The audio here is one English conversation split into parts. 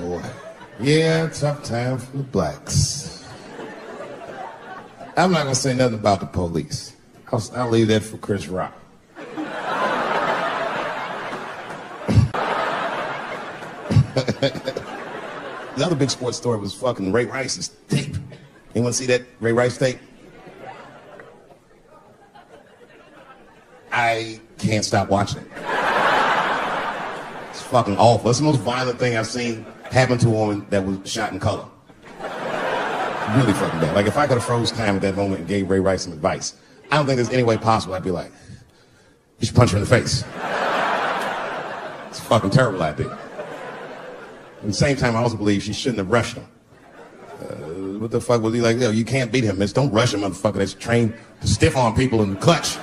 boy. Yeah, tough time for the blacks. I'm not gonna say nothing about the police. I'll leave that for Chris Rock. The other big sports story was fucking Ray Rice's tape. Anyone see that Ray Rice tape? I can't stop watching it. It's fucking awful. It's the most violent thing I've seen happen to a woman that was shot in color. Really fucking bad. Like, if I could have froze time at that moment and gave Ray Rice some advice, I don't think there's any way possible I'd be like, you should punch her in the face. It's a fucking terrible idea. At the same time, I also believe she shouldn't have rushed him. What the fuck was he like? Yo, you can't beat him, miss. Don't rush him, motherfucker. That's trained to stiff on people in the clutch.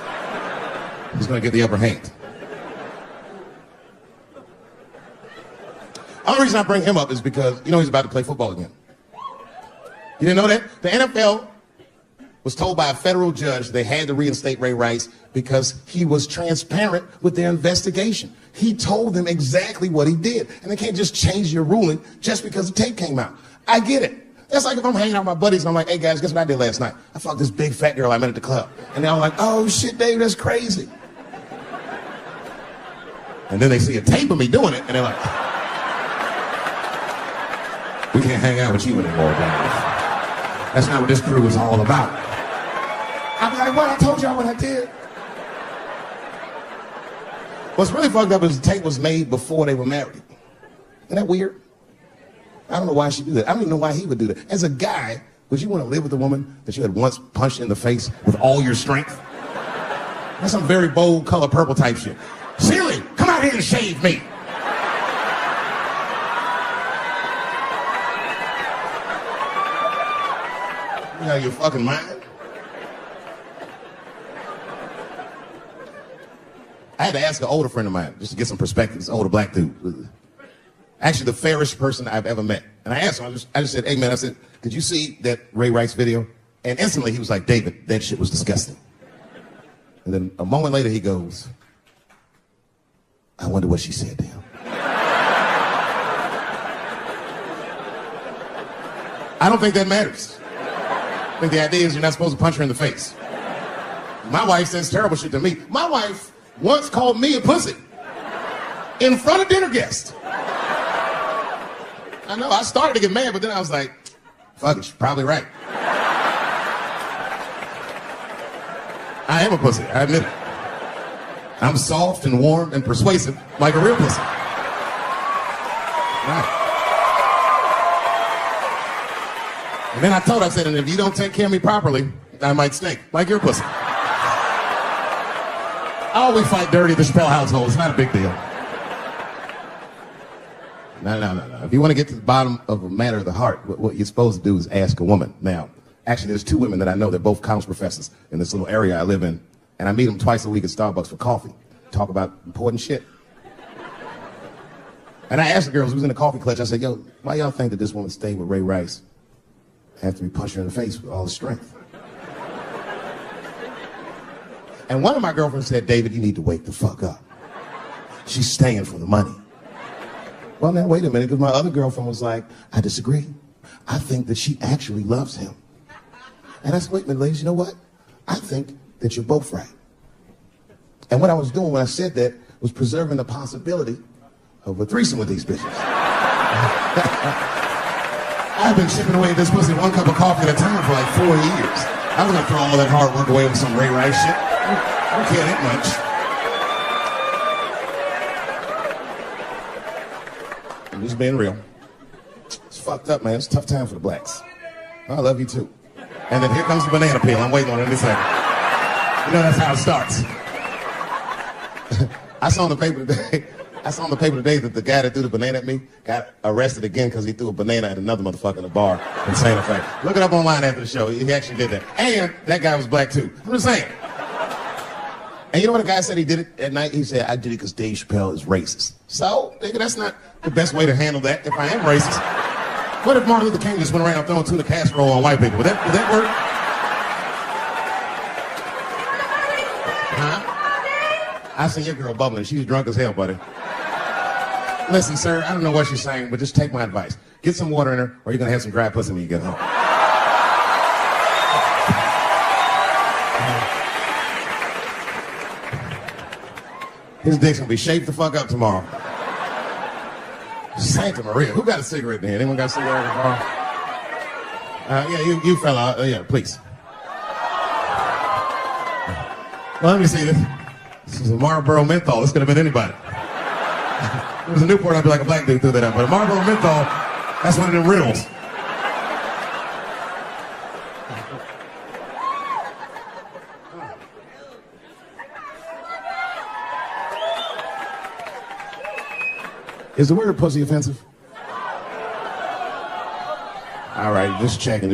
He's gonna get the upper hand. The only reason I bring him up is because, you know, he's about to play football again. You didn't know that? The NFL was told by a federal judge they had to reinstate Ray Rice because he was transparent with their investigation. He told them exactly what he did. And they can't just change your ruling just because the tape came out. I get it. That's like if I'm hanging out with my buddies and I'm like, hey guys, guess what I did last night? I fucked this big fat girl I met at the club. And they're all like, oh shit, Dave, that's crazy. And then they see a tape of me doing it and they're like, we can't hang out with you anymore, guys. That's not what this crew is all about. I'm like, what? I told y'all what I did. What's really fucked up is the tape was made before they were married. Isn't that weird? I don't know why she do that. I don't even know why he would do that. As a guy, would you want to live with a woman that you had once punched in the face with all your strength? That's some very bold color purple type shit. Siri, come out here and shave me. You know your fucking mind? I had to ask an older friend of mine just to get some perspective. This older black dude. Actually, the fairest person I've ever met. And I asked him, I just said, hey man, I said, did you see that Ray Rice video? And instantly he was like, David, that shit was disgusting. And then a moment later he goes, I wonder what she said to him. I don't think that matters. I think the idea is you're not supposed to punch her in the face. My wife says terrible shit to me. My wife once called me a pussy in front of dinner guests. I know, I started to get mad, but then I was like, fuck it, she's probably right. I am a pussy, I admit it. I'm soft and warm and persuasive like a real pussy. Right. And then I told her, I said, and if you don't take care of me properly, I might stink like your pussy. Oh, we fight dirty at the Chappelle household. It's not a big deal. No. If you want to get to the bottom of a matter of the heart, what you're supposed to do is ask a woman. Now, actually, there's two women that I know. They're both college professors in this little area I live in. And I meet them twice a week at Starbucks for coffee. Talk about important shit. And I asked the girls who was in the coffee clutch, I said, yo, why y'all think that this woman stayed with Ray Rice after he punched her in the face with all his strength? And one of my girlfriends said, David, you need to wake the fuck up. She's staying for the money. Well, now, wait a minute, because my other girlfriend was like, I disagree. I think that she actually loves him. And I said, wait a minute, ladies, you know what? I think that you're both right. And what I was doing when I said that was preserving the possibility of a threesome with these bitches. I've been chipping away at this pussy one cup of coffee at a time for like 4 years. I was gonna throw all that hard work away with some Ray Rice shit. I don't care that much. I'm just being real. It's fucked up, man. It's a tough time for the blacks. I love you too. And then here comes the banana peel. I'm waiting on it in a second. You know that's how it starts. I saw in the paper today that the guy that threw the banana at me got arrested again because he threw a banana at another motherfucker in a bar in Santa Fe. Look it up online after the show. He actually did that. And that guy was black too. I'm just saying. And you know what the guy said he did it at night? He said, I did it because Dave Chappelle is racist. So, nigga, that's not the best way to handle that if I am racist. What if Martin Luther King just went around throwing tuna casserole on white people? Would that work? Huh? I seen your girl bubbling. She was drunk as hell, buddy. Listen, sir, I don't know what she's saying, but just take my advice. Get some water in her, or you're gonna have some dry pussy when you get home. His dick's gonna be shaped the fuck up tomorrow. Santa Maria. Who got a cigarette there? Anyone got a cigarette in the car? Yeah, you fella. Yeah, please. Well, let me see this. This is a Marlboro menthol. This could have been anybody. If it was a Newport, I'd be like a black dude threw that up. But a Marlboro menthol, that's one of them riddles. Is the word pussy offensive? All right, just checking.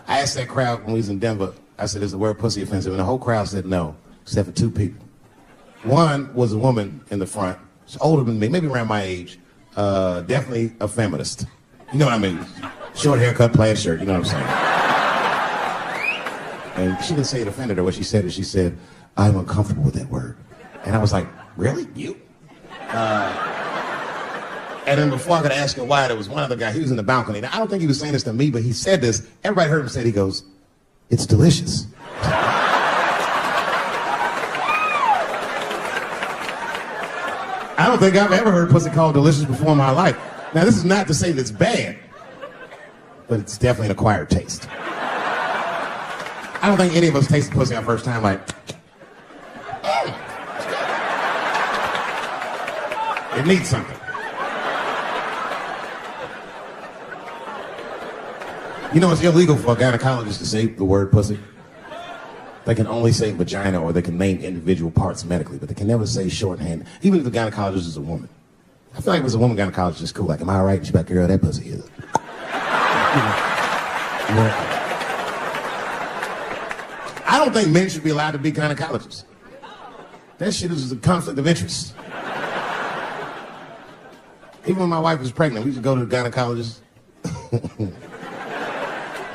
I asked that crowd when we was in Denver, I said, is the word pussy offensive? And the whole crowd said no, except for two people. One was a woman in the front. She's older than me, maybe around my age. Definitely a feminist. You know what I mean? Short haircut, plaid shirt, you know what I'm saying? And she didn't say it offended her. What she said is, she said, I'm uncomfortable with that word. And I was like, really? You? And then before I could ask her why, there was one other guy, he was in the balcony. Now, I don't think he was saying this to me, but he said this. Everybody heard him say it. He goes, it's delicious. I don't think I've ever heard pussy called delicious before in my life. Now, this is not to say that it's bad, but it's definitely an acquired taste. I don't think any of us tasted pussy our first time like, oh. It needs something. You know, it's illegal for a gynecologist to say the word pussy. They can only say vagina, or they can name individual parts medically, but they can never say shorthand, even if the gynecologist is a woman. I feel like if it was a woman gynecologist, it's cool. Like, am I all right? She's like, girl, that pussy is. I don't think men should be allowed to be gynecologists. That shit is a conflict of interest. Even when my wife was pregnant, we used to go to the gynecologist.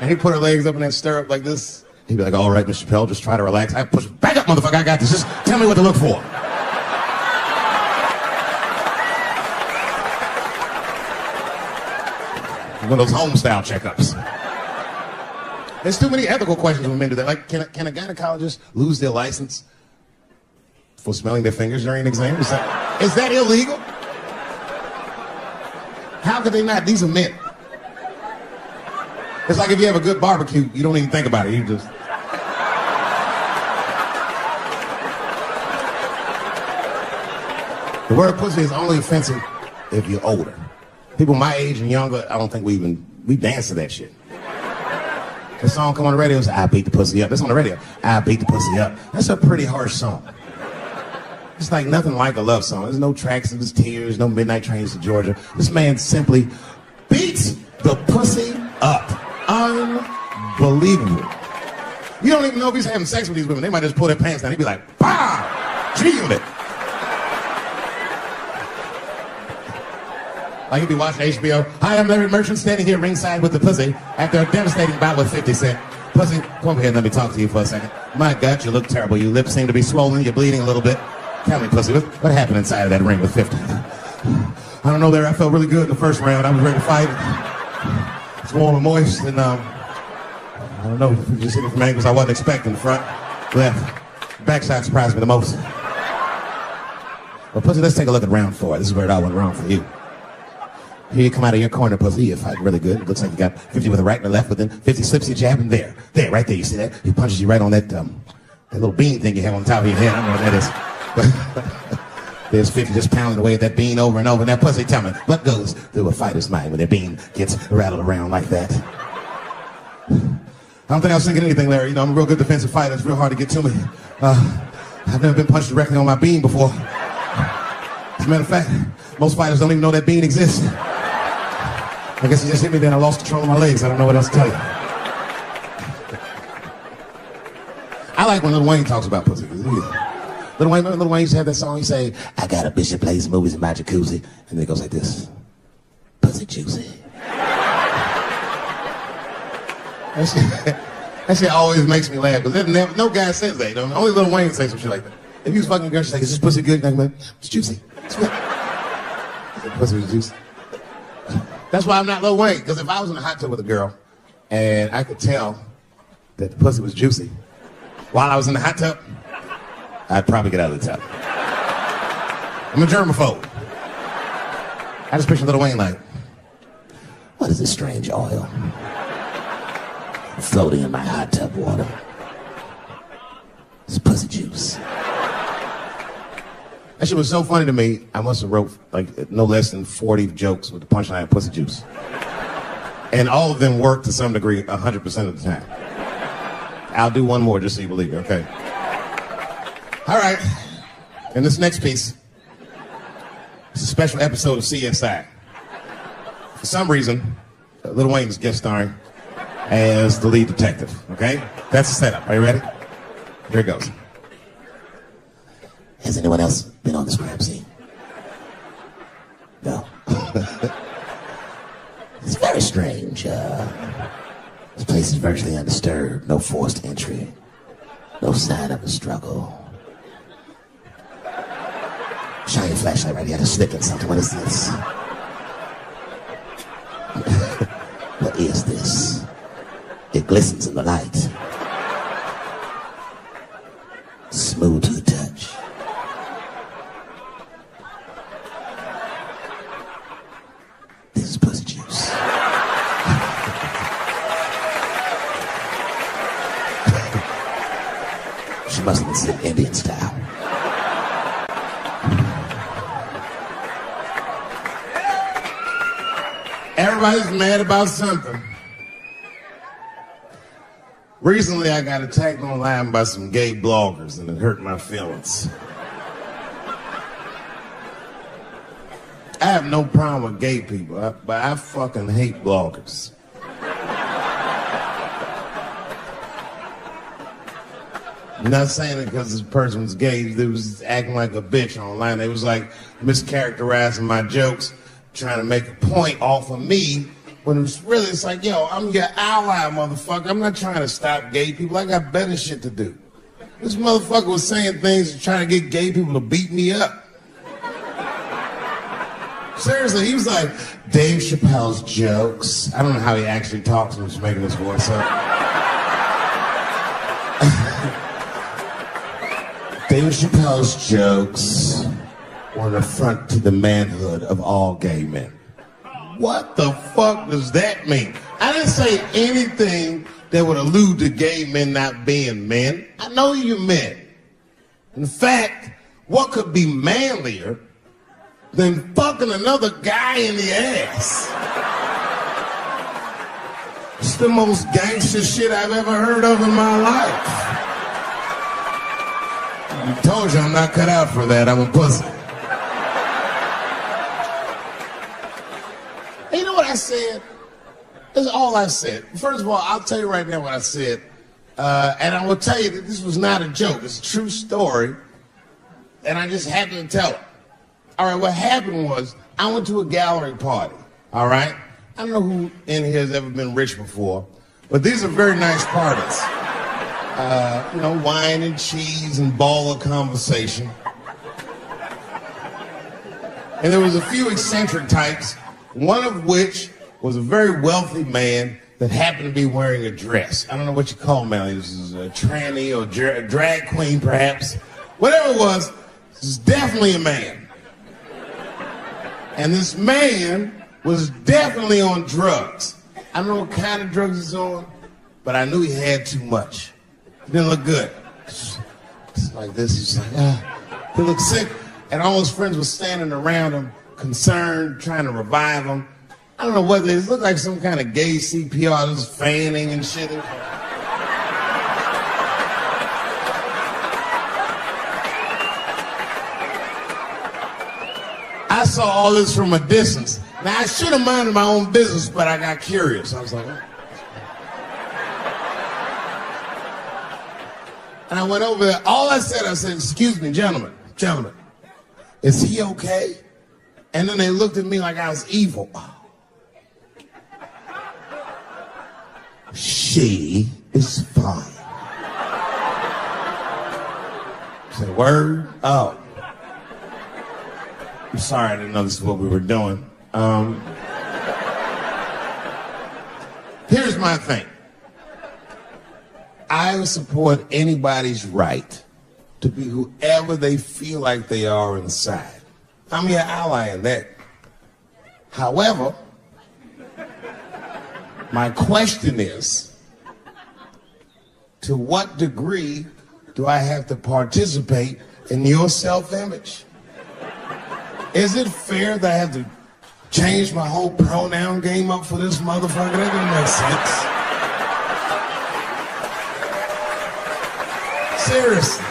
And he'd put her legs up in that stirrup like this. He'd be like, all right, Mr. Chappelle, just try to relax. I push, back up, motherfucker, I got this. Just tell me what to look for. One of those home-style checkups. There's too many ethical questions when men do that. Like, can a gynecologist lose their license for smelling their fingers during an exam? Is that illegal? How could they not? These are men. It's like if you have a good barbecue, you don't even think about it. You just... The word pussy is only offensive if you're older. People my age and younger, I don't think we dance to that shit. The song come on the radio, it's I beat the pussy up. That's on the radio. I beat the pussy up. That's a pretty harsh song. It's like nothing like a love song. There's no tracks, there's tears, no midnight trains to Georgia. This man simply beats the pussy up. Unbelievable. You don't even know if he's having sex with these women. They might just pull their pants down. He'd be like, bah! Cheating it. Like he'd be watching HBO. Hi, I'm Larry Merchant standing here ringside with the pussy after a devastating bout with 50 Cent. Pussy, come over here and let me talk to you for a second. My God, you look terrible. Your lips seem to be swollen. You're bleeding a little bit. Tell me, pussy, what happened inside of that ring with 50? I don't know, Larry. I felt really good in the first round. I was ready to fight. It's warm and moist, and I don't know, if you just hit it from angles I wasn't expecting. The front, left, backside surprised me the most. Well, pussy, let's take a look at round 4. This is where it all went wrong for you. Here you come out of your corner, pussy. You're fighting really good. It looks like you got 50 with the right and the left, but then 50 slips your jab, and there, right there. You see that? He punches you right on that little bean thing you have on top of your head. I don't know what that is. But there's 50 just pounding away at that bean over and over. And that pussy, tell me, what goes through a fighter's mind when their bean gets rattled around like that? I don't think I was thinking anything, Larry. You know, I'm a real good defensive fighter. It's real hard to get to me. I've never been punched directly on my bean before. As a matter of fact, most fighters don't even know that bean exists. I guess he just hit me, then I lost control of my legs. I don't know what else to tell you. I like when Lil Wayne talks about pussy. Lil Wayne used to have that song. He say, I got a bitch that plays movies in my jacuzzi. And then it goes like this. Pussy juicy. That shit always makes me laugh. Because no guy says that. You know? Only Lil Wayne says some shit like that. If you was fucking a girl, she's like, is this pussy good? Like, it's juicy. It's good. The pussy was juicy. That's why I'm not Lil Wayne, because if I was in a hot tub with a girl and I could tell that the pussy was juicy while I was in the hot tub, I'd probably get out of the tub. I'm a germaphobe. I just picture Lil Wayne like, what is this strange oil floating in my hot tub water? It's pussy juice. That shit was so funny to me, I must have wrote like no less than 40 jokes with the punchline pussy juice. And all of them worked to some degree 100% of the time. I'll do one more just so you believe me, okay? All right, and this next piece is a special episode of CSI. For some reason, Lil Wayne is guest starring as the lead detective, okay? That's the setup. Are you ready? Here it goes. Has anyone else been on this crime scene? No. It's very strange. This place is virtually undisturbed. No forced entry. No sign of a struggle. Shine your flashlight right here. I just slipped in something. What is this? What is this? It glistens in the light. Smooth to the touch. This is pussy juice. She must have been sitting Indian style. Everybody's mad about something. Recently, I got attacked online by some gay bloggers, and it hurt my feelings. I have no problem with gay people, but I fucking hate bloggers. I'm not saying it because this person was gay. They was acting like a bitch online. They was like mischaracterizing my jokes, trying to make a point off of me, when it's like, yo, I'm your ally, motherfucker. I'm not trying to stop gay people. I got better shit to do. This motherfucker was saying things trying to get gay people to beat me up. Seriously, he was like, Dave Chappelle's jokes. I don't know how he actually talks when he's making his voice up. Dave Chappelle's jokes were an affront to the manhood of all gay men. What the fuck does that mean? I didn't say anything that would allude to gay men not being men. I know you're men. In fact, what could be manlier than fucking another guy in the ass? It's the most gangster shit I've ever heard of in my life. I told you I'm not cut out for that. I'm a pussy. You know what I said? That's all I said. First of all, I'll tell you right now what I said. And I will tell you that this was not a joke. It's a true story. And I just happened to tell it. All right, what happened was I went to a gallery party. All right? I don't know who in here has ever been rich before, but these are very nice parties. You know, wine and cheese and baller conversation. And there was a few eccentric types, one of which was a very wealthy man that happened to be wearing a dress. I don't know what you call him now. He was a tranny or a drag queen, perhaps. Whatever it was definitely a man. And this man was definitely on drugs. I don't know what kind of drugs he's on, but I knew he had too much. He didn't look good. It's like this. He's like, he looked sick. And all his friends were standing around him, concerned, trying to revive him. I don't know what it is. It looked like some kind of gay CPR, just fanning and shit. I saw all this from a distance. Now, I should have minded my own business, but I got curious. I was like, oh. And I went over there. All I said, excuse me, gentlemen, is he okay? And then they looked at me like I was evil. She is fine. I said, word? Oh. I'm sorry, I didn't know this is what we were doing. Here's my thing. I support anybody's right to be whoever they feel like they are inside. I'm your ally in that. However, my question is, to what degree do I have to participate in your self-image? Is it fair that I have to change my whole pronoun game up for this motherfucker? That doesn't make sense. Seriously.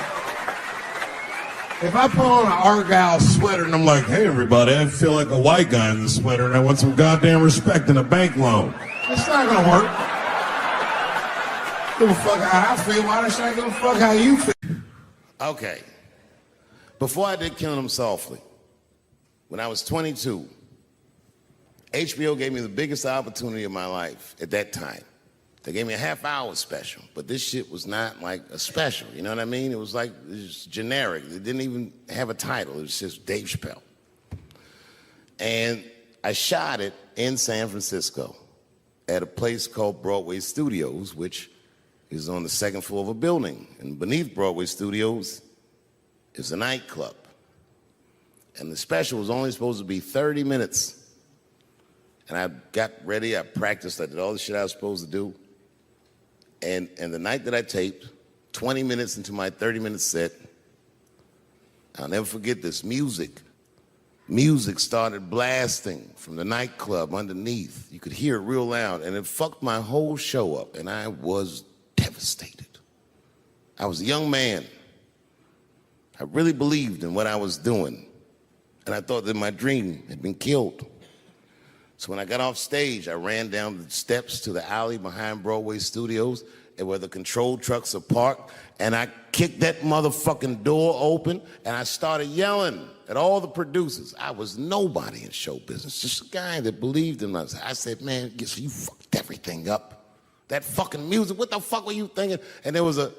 If I put on an Argyle sweater and I'm like, hey everybody, I feel like a white guy in the sweater and I want some goddamn respect and a bank loan. It's not gonna work. Give a fuck how I feel, why should I give a fuck how you feel? Okay. Before I did Killing Them Softly, when I was 22, HBO gave me the biggest opportunity of my life at that time. They gave me a half-hour special, but this shit was not like a special, you know what I mean? It was like, it was generic. It didn't even have a title. It was just Dave Chappelle. And I shot it in San Francisco at a place called Broadway Studios, which is on the second floor of a building. And beneath Broadway Studios is a nightclub. And the special was only supposed to be 30 minutes. And I got ready, I practiced, I did all the shit I was supposed to do. And the night that I taped, 20 minutes into my 30-minute set, I'll never forget this, music started blasting from the nightclub underneath. You could hear it real loud, and it fucked my whole show up, and I was devastated. I was a young man. I really believed in what I was doing, and I thought that my dream had been killed. So when I got off stage, I ran down the steps to the alley behind Broadway Studios and where the control trucks are parked, and I kicked that motherfucking door open, and I started yelling at all the producers. I was nobody in show business, just a guy that believed in us. I said, man, you fucked everything up. That fucking music, what the fuck were you thinking? And there was a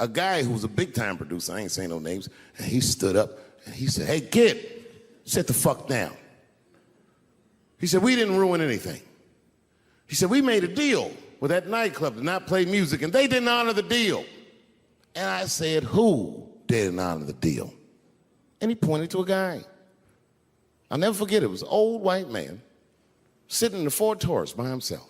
guy who was a big-time producer, I ain't saying no names, and he stood up, and he said, hey, kid, sit the fuck down. He said, we didn't ruin anything. He said, we made a deal with that nightclub to not play music, and they didn't honor the deal. And I said, who didn't honor the deal? And he pointed to a guy. I'll never forget it. It was an old white man sitting in the Ford Taurus by himself.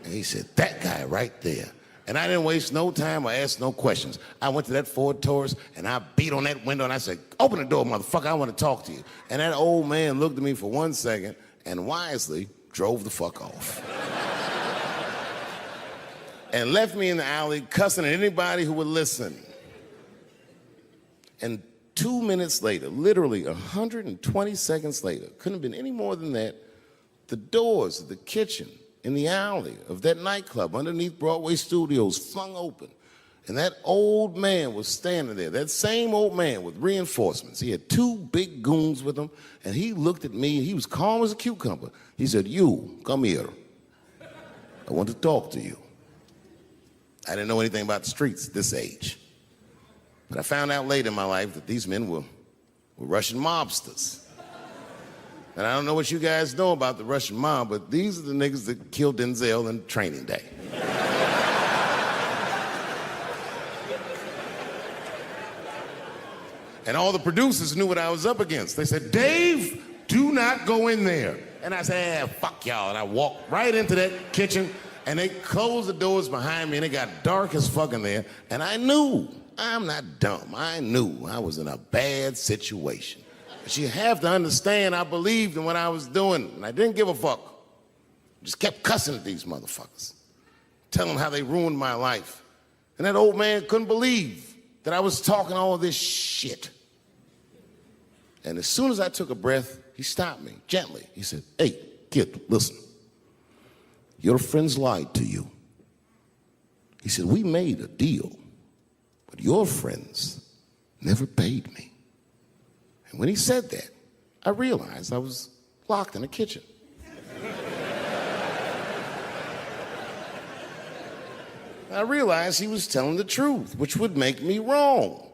And he said, that guy right there. And I didn't waste no time or ask no questions. I went to that Ford Taurus, and I beat on that window, and I said, open the door, motherfucker, I want to talk to you. And that old man looked at me for 1 second and wisely drove the fuck off. And left me in the alley cussing at anybody who would listen. And 2 minutes later, literally 120 seconds later, couldn't have been any more than that, the doors of the kitchen in the alley of that nightclub underneath Broadway Studios flung open. And that old man was standing there, that same old man with reinforcements. He had 2 big goons with him, and he looked at me, and he was calm as a cucumber. He said, you, come here. I want to talk to you. I didn't know anything about the streets at this age. But I found out later in my life that these men were Russian mobsters. And I don't know what you guys know about the Russian mob, but these are the niggas that killed Denzel in Training Day. And all the producers knew what I was up against. They said, Dave, do not go in there. And I said, fuck y'all. And I walked right into that kitchen, and they closed the doors behind me, and it got dark as fuck in there. And I knew, I'm not dumb, I knew I was in a bad situation. But you have to understand, I believed in what I was doing, and I didn't give a fuck. Just kept cussing at these motherfuckers, telling them how they ruined my life. And that old man couldn't believe that I was talking all this shit. And as soon as I took a breath, he stopped me gently. He said, hey, kid, listen. Your friends lied to you. He said, we made a deal, but your friends never paid me. And when he said that, I realized I was locked in a kitchen. I realized he was telling the truth, which would make me wrong.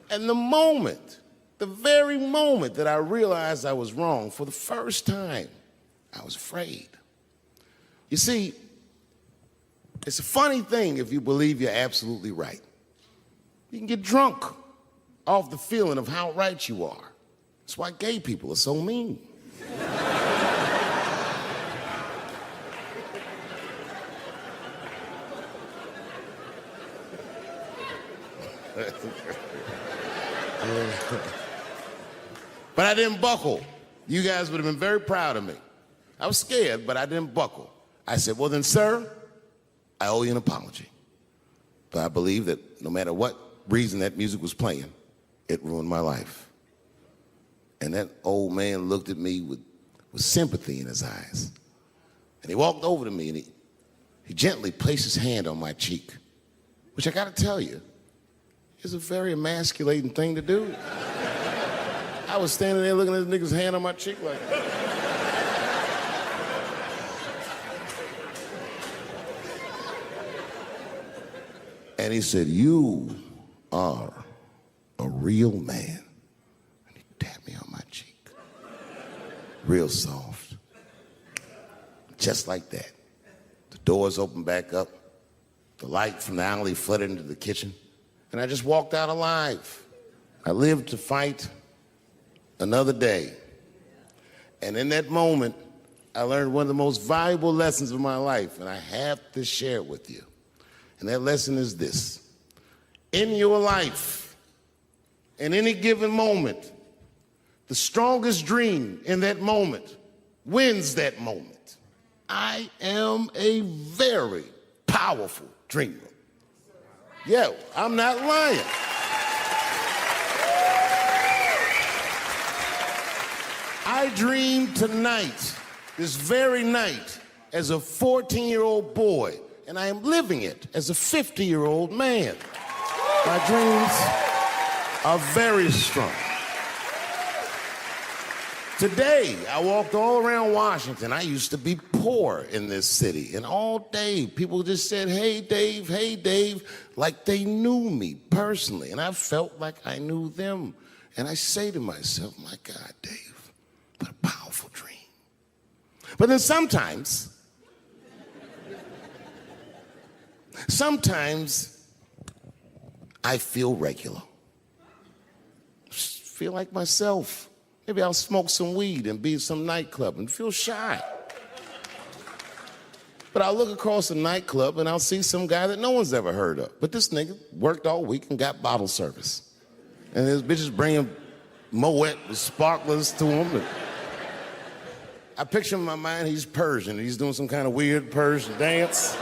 And the moment the very moment that I realized I was wrong, for the first time, I was afraid. You see, it's a funny thing if you believe you're absolutely right. You can get drunk off the feeling of how right you are. That's why gay people are so mean. But I didn't buckle. You guys would have been very proud of me. I was scared, but I didn't buckle. I said, well then, sir, I owe you an apology. But I believe that no matter what reason that music was playing, it ruined my life. And that old man looked at me with sympathy in his eyes. And he walked over to me and he gently placed his hand on my cheek, which I gotta tell you, is a very emasculating thing to do. I was standing there looking at this nigga's hand on my cheek like that. And he said, you are a real man. And he tapped me on my cheek. Real soft. Just like that. The doors opened back up. The light from the alley flooded into the kitchen. And I just walked out alive. I lived to fight another day. And in that moment, I learned one of the most valuable lessons of my life, and I have to share it with you. And that lesson is this. In your life, in any given moment, the strongest dream in that moment wins that moment. I am a very powerful dreamer. Yeah, I'm not lying. I dreamed tonight, this very night, as a 14-year-old boy, and I am living it as a 50-year-old man. My dreams are very strong. Today, I walked all around Washington. I used to be poor in this city, and all day people just said, hey, Dave, like they knew me personally, and I felt like I knew them. And I say to myself, my God, Dave, what a powerful dream. But then sometimes I feel regular. Feel like myself. Maybe I'll smoke some weed and be in some nightclub and feel shy. But I'll look across a nightclub and I'll see some guy that no one's ever heard of. But this nigga worked all week and got bottle service. And his bitches bringing Moet with sparklers to him. I picture in my mind he's Persian. He's doing some kind of weird Persian dance.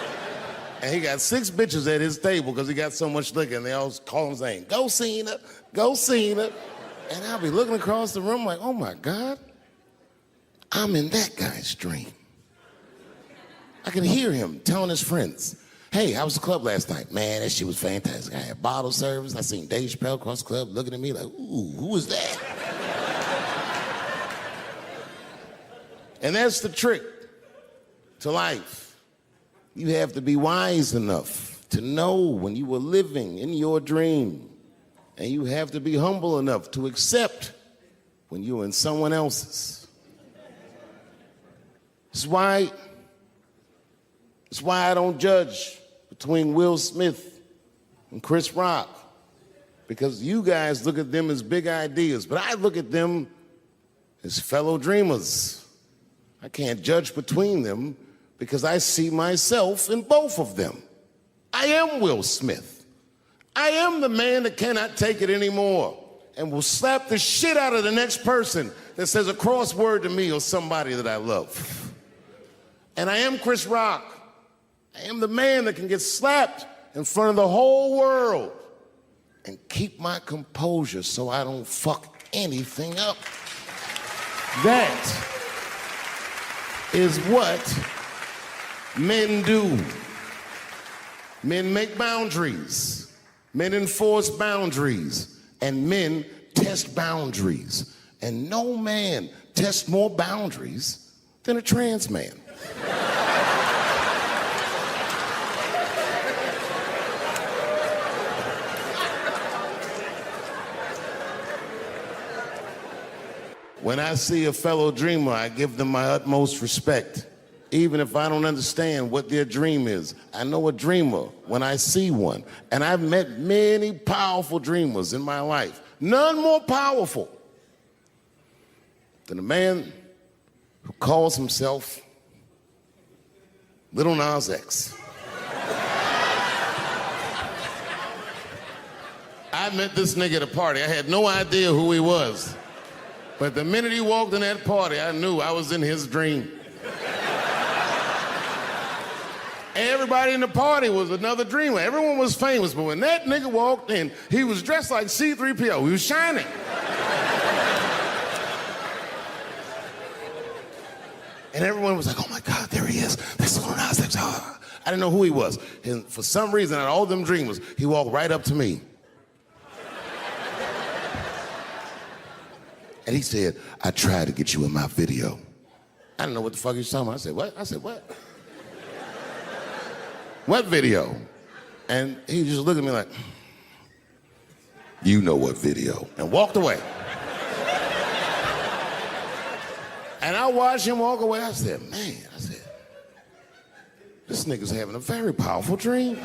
And he got 6 bitches at his table because he got so much liquor, and they all call him saying, go Cena, go Cena. And I'll be looking across the room like, oh my God, I'm in that guy's dream. I can hear him telling his friends, hey, how was the club last night? Man, that shit was fantastic. I had bottle service. I seen Dave Chappelle across the club looking at me like, ooh, who was that? And that's the trick to life. You have to be wise enough to know when you were living in your dream. And you have to be humble enough to accept when you're in someone else's. It's why I don't judge between Will Smith and Chris Rock. Because you guys look at them as big ideas, but I look at them as fellow dreamers. I can't judge between them because I see myself in both of them. I am Will Smith. I am the man that cannot take it anymore and will slap the shit out of the next person that says a crossword to me or somebody that I love. And I am Chris Rock. I am the man that can get slapped in front of the whole world and keep my composure so I don't fuck anything up. That is what men do. Men make boundaries. Men enforce boundaries. And men test boundaries. And no man tests more boundaries than a trans man. When I see a fellow dreamer, I give them my utmost respect. Even if I don't understand what their dream is. I know a dreamer when I see one. And I've met many powerful dreamers in my life. None more powerful than a man who calls himself Little Nas X. I met this nigga at a party. I had no idea who he was. But the minute he walked in that party, I knew I was in his dream. Everybody in the party was another dreamer. Everyone was famous, but when that nigga walked in, he was dressed like C-3PO. He was shining. And everyone was like, oh my God, there he is. That's Lil Nas X. I didn't know who he was. And for some reason, out of all them dreamers, he walked right up to me. And he said, I tried to get you in my video. I didn't know what the fuck he was talking about. I said, what? I said, what? What video? And he just looked at me like, you know what video, and walked away. And I watched him walk away. I said, man, this nigga's having a very powerful dream.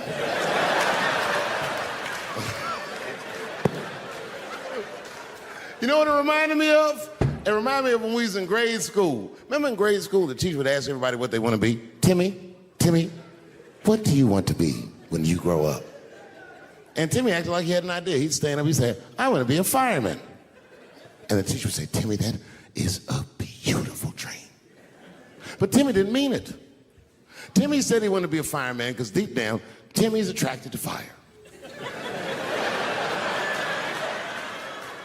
You know what it reminded me of? It reminded me of when we was in grade school. Remember in grade school, the teacher would ask everybody what they want to be? Timmy, what do you want to be when you grow up? And Timmy acted like he had an idea. He'd stand up, he'd say, I want to be a fireman. And the teacher would say, Timmy, that is a beautiful dream. But Timmy didn't mean it. Timmy said he wanted to be a fireman because deep down, Timmy's attracted to fire.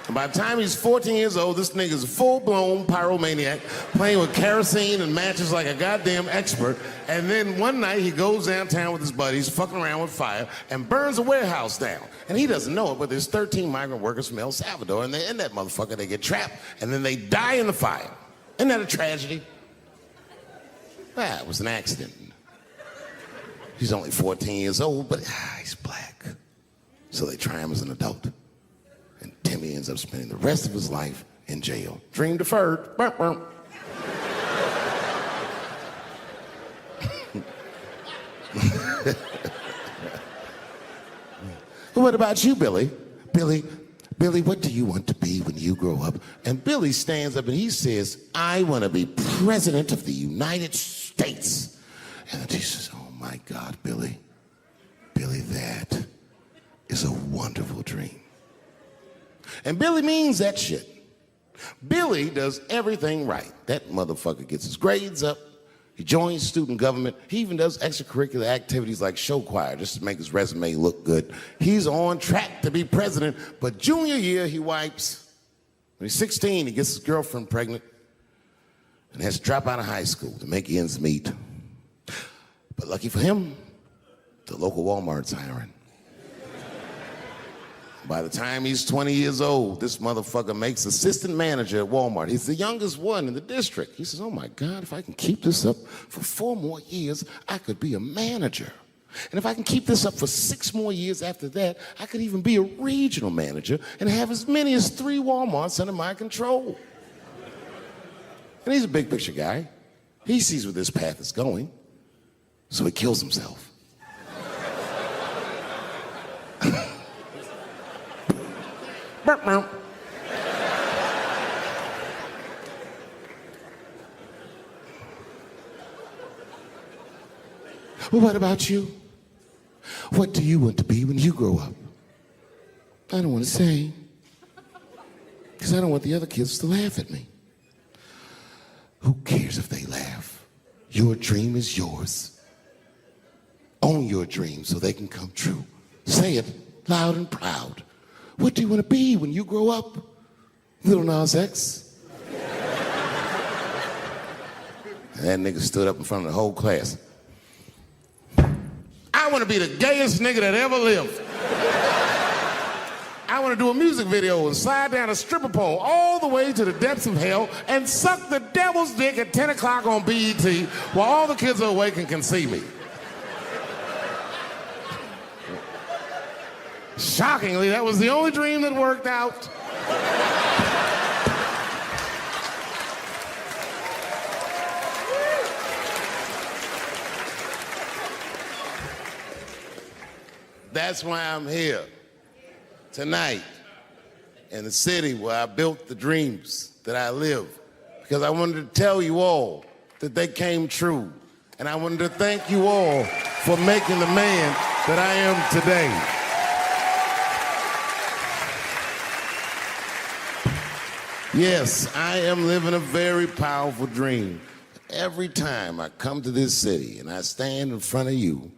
And by the time he's 14 years old, this nigga's a full-blown pyromaniac, playing with kerosene and matches like a goddamn expert. And then one night he goes downtown with his buddies, fucking around with fire, and burns a warehouse down. And he doesn't know it, but there's 13 migrant workers from El Salvador, and they're in that motherfucker. They get trapped, and then they die in the fire. Isn't that a tragedy? It was an accident. He's only 14 years old, but he's black. So they try him as an adult. And Timmy ends up spending the rest of his life in jail. Dream deferred. Burp, burp. What about you, Billy? Billy, what do you want to be when you grow up? And Billy stands up and he says, I want to be president of the United States. And the teacher says, oh my God, Billy, that is a wonderful dream. And Billy means that shit. Billy does everything right. That motherfucker gets his grades up. He joins student government. He even does extracurricular activities like show choir just to make his resume look good. He's on track to be president, but junior year he wipes. When he's 16, he gets his girlfriend pregnant and has to drop out of high school to make ends meet. But lucky for him, the local Walmart's hiring. By the time he's 20 years old, this motherfucker makes assistant manager at Walmart. He's the youngest one in the district. He says, oh my God, if I can keep this up for 4 more years, I could be a manager. And if I can keep this up for 6 more years after that, I could even be a regional manager and have as many as 3 Walmarts under my control. And he's a big picture guy. He sees where this path is going, so he kills himself. Well, what about you? What do you want to be when you grow up? I don't want to say, because I don't want the other kids to laugh at me. Who cares if they laugh? Your dream is yours. Own your dream so they can come true. Say it loud and proud. What do you want to be when you grow up? Little Nas X. And that nigga stood up in front of the whole class. I want to be the gayest nigga that ever lived. I want to do a music video and slide down a stripper pole all the way to the depths of hell and suck the devil's dick at 10 o'clock on BET while all the kids are awake and can see me. Shockingly, that was the only dream that worked out. That's why I'm here tonight in the city where I built the dreams that I live. Because I wanted to tell you all that they came true. And I wanted to thank you all for making the man that I am today. Yes, I am living a very powerful dream. Every time I come to this city and I stand in front of you,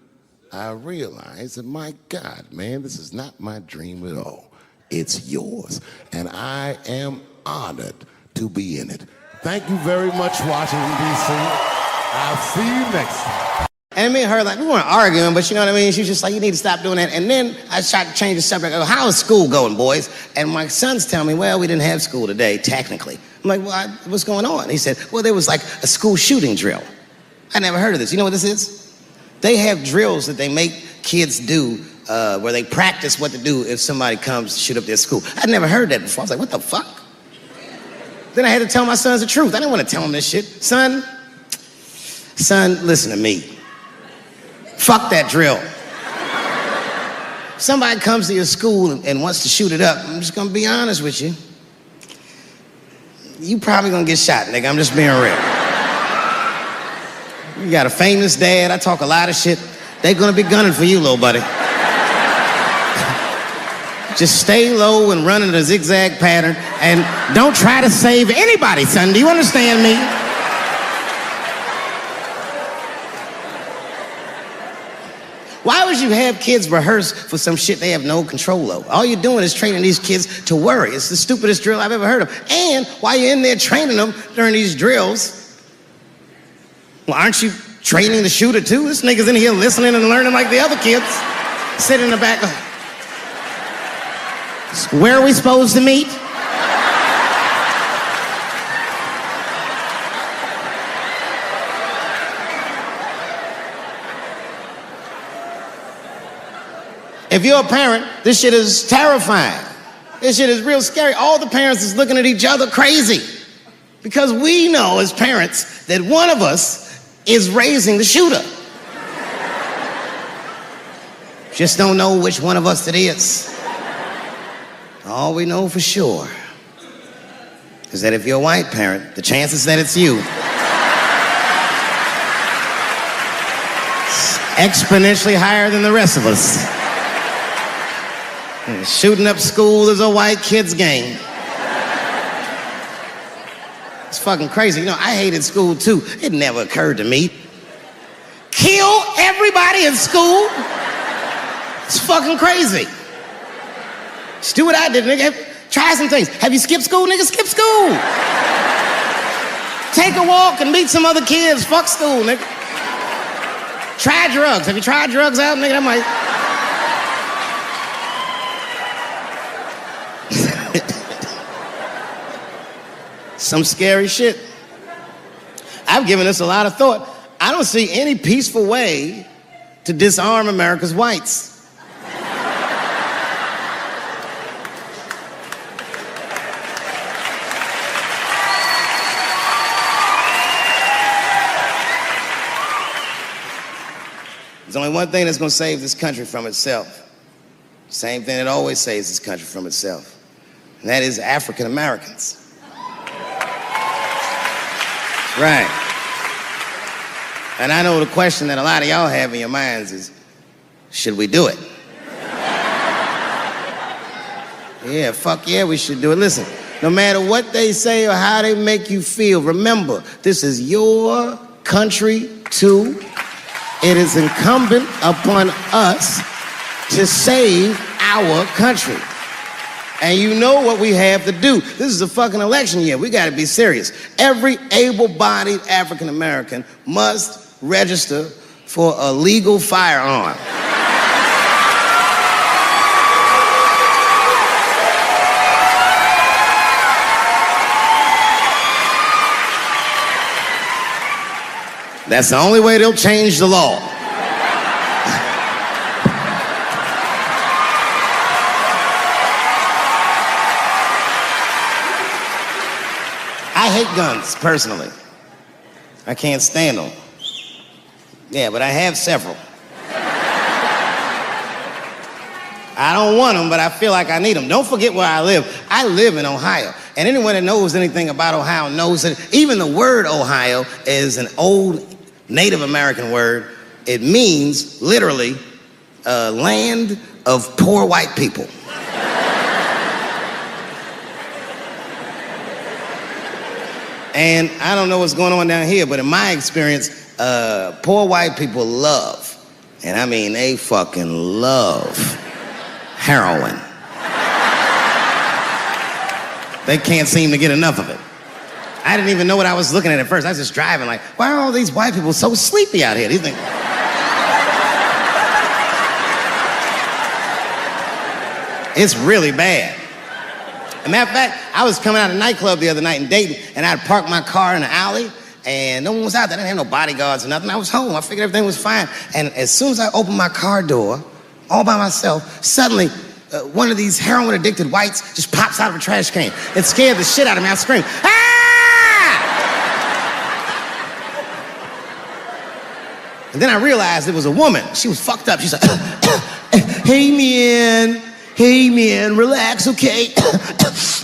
I realize that, my God, man, this is not my dream at all. It's yours. And I am honored to be in it. Thank you very much, Washington, D.C. I'll see you next time. And me and her, like, we weren't arguing, but you know what I mean? She was just like, you need to stop doing that. And then I tried to change the subject. I go, how is school going, boys? And my sons tell me, well, we didn't have school today, technically. I'm like, well, what's going on? He said, well, there was like a school shooting drill. I never heard of this. You know what this is? They have drills that they make kids do where they practice what to do if somebody comes to shoot up their school. I'd never heard that before. I was like, what the fuck? Then I had to tell my sons the truth. I didn't want to tell them this shit. Son, listen to me. Fuck that drill. Somebody comes to your school and wants to shoot it up, I'm just gonna be honest with you. You probably gonna get shot, nigga. I'm just being real. You got a famous dad. I talk a lot of shit. They gonna be gunning for you, little buddy. Just stay low and run in a zigzag pattern and don't try to save anybody, son. Do you understand me? Why would you have kids rehearse for some shit they have no control over? All you're doing is training these kids to worry. It's the stupidest drill I've ever heard of. And while you're in there training them during these drills, well, aren't you training the shooter too? This nigga's in here listening and learning like the other kids. Sit in the back. Where are we supposed to meet? If you're a parent, this shit is terrifying. This shit is real scary. All the parents is looking at each other crazy. Because we know as parents that one of us is raising the shooter. Just don't know which one of us it is. All we know for sure is that if you're a white parent, the chances that it's you is exponentially higher than the rest of us. And shooting up school is a white kid's game. It's fucking crazy. You know, I hated school too. It never occurred to me. Kill everybody in school? It's fucking crazy. Just do what I did, nigga. Try some things. Have you skipped school, nigga? Skip school. Take a walk and meet some other kids. Fuck school, nigga. Try drugs. Have you tried drugs out, nigga? That might... Some scary shit. I've given this a lot of thought. I don't see any peaceful way to disarm America's whites. There's only one thing that's going to save this country from itself. Same thing that always saves this country from itself. And that is African Americans. Right. And I know the question that a lot of y'all have in your minds is, should we do it? Yeah, fuck yeah, we should do it. Listen, no matter what they say or how they make you feel, remember, this is your country too. It is incumbent upon us to save our country. And you know what we have to do. This is a fucking election year. We gotta be serious. Every able-bodied African American must register for a legal firearm. That's the only way they'll change the law. I hate guns, personally. I can't stand them. Yeah, but I have several. I don't want them, but I feel like I need them. Don't forget where I live. I live in Ohio. And anyone that knows anything about Ohio knows that even the word Ohio is an old Native American word. It means, literally, land of poor white people. And I don't know what's going on down here, but in my experience, poor white people love, and I mean they fucking love, heroin. They can't seem to get enough of it. I didn't even know what I was looking at first. I was just driving like, why are all these white people so sleepy out here? These things. It's really bad. As a matter of fact, I was coming out of a nightclub the other night in Dayton, and I'd parked my car in the alley, and no one was out there. I didn't have no bodyguards or nothing. I was home. I figured everything was fine. And as soon as I opened my car door, all by myself, suddenly one of these heroin-addicted whites just pops out of a trash can. It scared the shit out of me. I screamed, "Ah!" And then I realized it was a woman. She was fucked up. She's like, "Hey, man. Hey, man, relax, okay?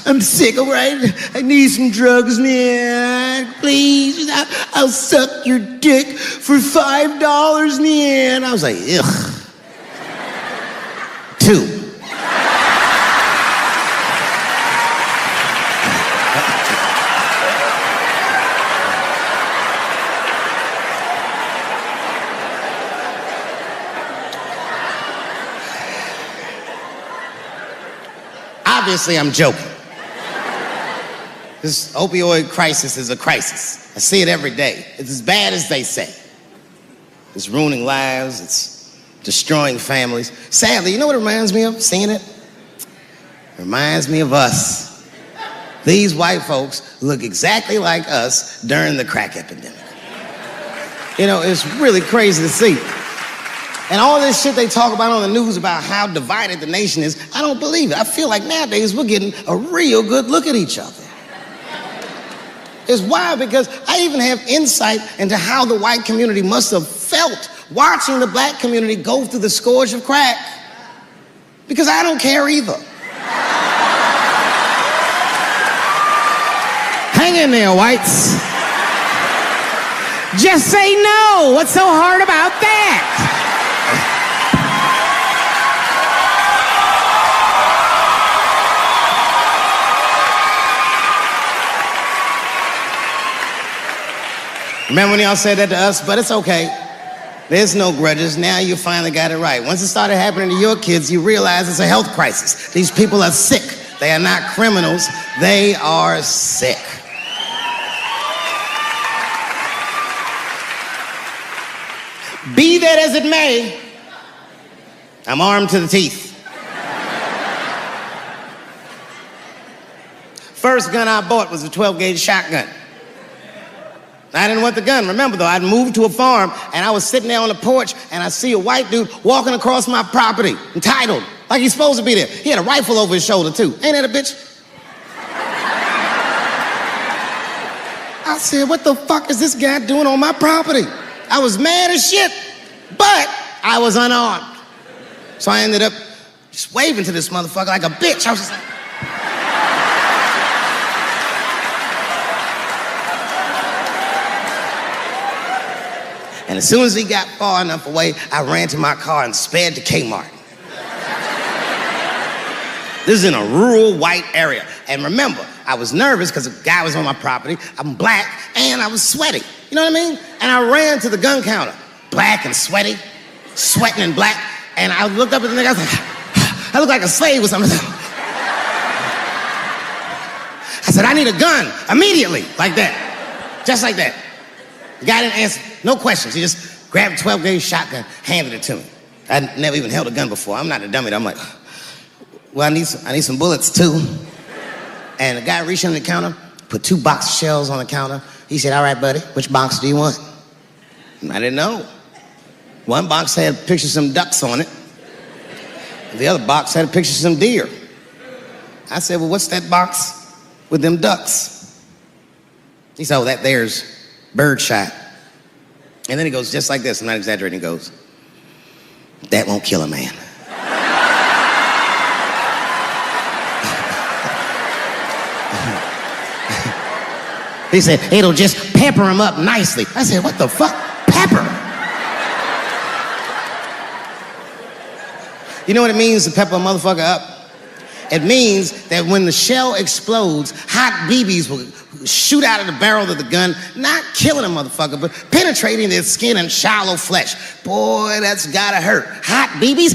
I'm sick, all right? I need some drugs, man. Please, I'll suck your dick for $5, man." I was like, ugh. 2. Obviously, I'm joking. This opioid crisis is a crisis. I see it every day. It's as bad as they say. It's ruining lives. It's destroying families. Sadly, you know what it reminds me of, seeing it? It reminds me of us. These white folks look exactly like us during the crack epidemic. You know, it's really crazy to see. And all this shit they talk about on the news about how divided the nation is, I don't believe it. I feel like nowadays we're getting a real good look at each other. It's wild because I even have insight into how the white community must have felt watching the black community go through the scourge of crack. Because I don't care either. Hang in there, whites. Just say no. What's so hard about that? Remember when y'all said that to us? But it's okay. There's no grudges. Now you finally got it right. Once it started happening to your kids, you realize it's a health crisis. These people are sick. They are not criminals. They are sick. Be that as it may, I'm armed to the teeth. First gun I bought was a 12-gauge shotgun. I didn't want the gun. Remember, though, I'd moved to a farm, and I was sitting there on the porch, and I see a white dude walking across my property, entitled, like he's supposed to be there. He had a rifle over his shoulder, too. Ain't that a bitch? I said, what the fuck is this guy doing on my property? I was mad as shit, but I was unarmed. So I ended up just waving to this motherfucker like a bitch. I was just like... And as soon as he got far enough away, I ran to my car and sped to Kmart. This is in a rural white area. And remember, I was nervous because a guy was on my property. I'm black and I was sweaty. You know what I mean? And I ran to the gun counter, black and sweaty, sweating and black. And I looked up at the nigga, I was like, I look like a slave or something. I said, I need a gun immediately, like that, just like that. The guy didn't answer, no questions. He just grabbed a 12-gauge shotgun, handed it to me. I'd never even held a gun before. I'm not a dummy. I'm like, well, I need some bullets too. And the guy reached under the counter, put 2 box shells on the counter. He said, all right, buddy, which box do you want? And I didn't know. One box had a picture of some ducks on it. The other box had a picture of some deer. I said, well, what's that box with them ducks? He said, oh, that there's birdshot. And then he goes just like this, I'm not exaggerating, he goes, that won't kill a man. He said, it'll just pepper him up nicely. I said, what the fuck? Pepper? You know what it means to pepper a motherfucker up? It means that when the shell explodes, hot BBs will shoot out of the barrel of the gun, not killing a motherfucker, but penetrating their skin and shallow flesh. Boy, that's gotta hurt. Hot BBs?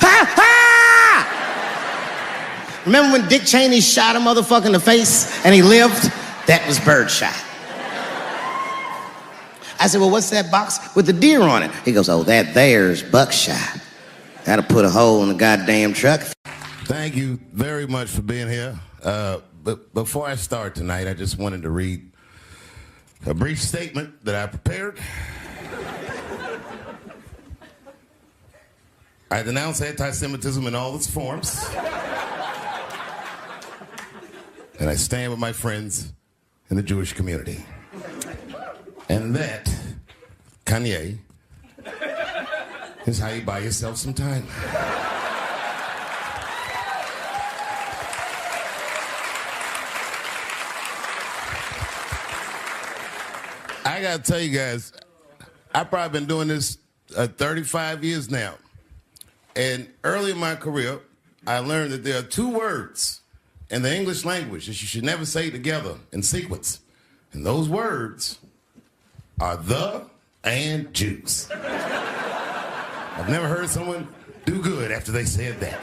Ha ha! Remember when Dick Cheney shot a motherfucker in the face and he lived? That was birdshot. I said, well, what's that box with the deer on it? He goes, oh, that there's buckshot. That'll put a hole in the goddamn truck. Thank you very much for being here. But before I start tonight, I just wanted to read a brief statement that I prepared. I denounce anti-Semitism in all its forms. And I stand with my friends in the Jewish community. And that, Kanye, is how you buy yourself some time. I gotta tell you guys, I've probably been doing this 35 years now. And early in my career, I learned that there are two words in the English language that you should never say together in sequence. And those words are the and Jews. I've never heard someone do good after they said that.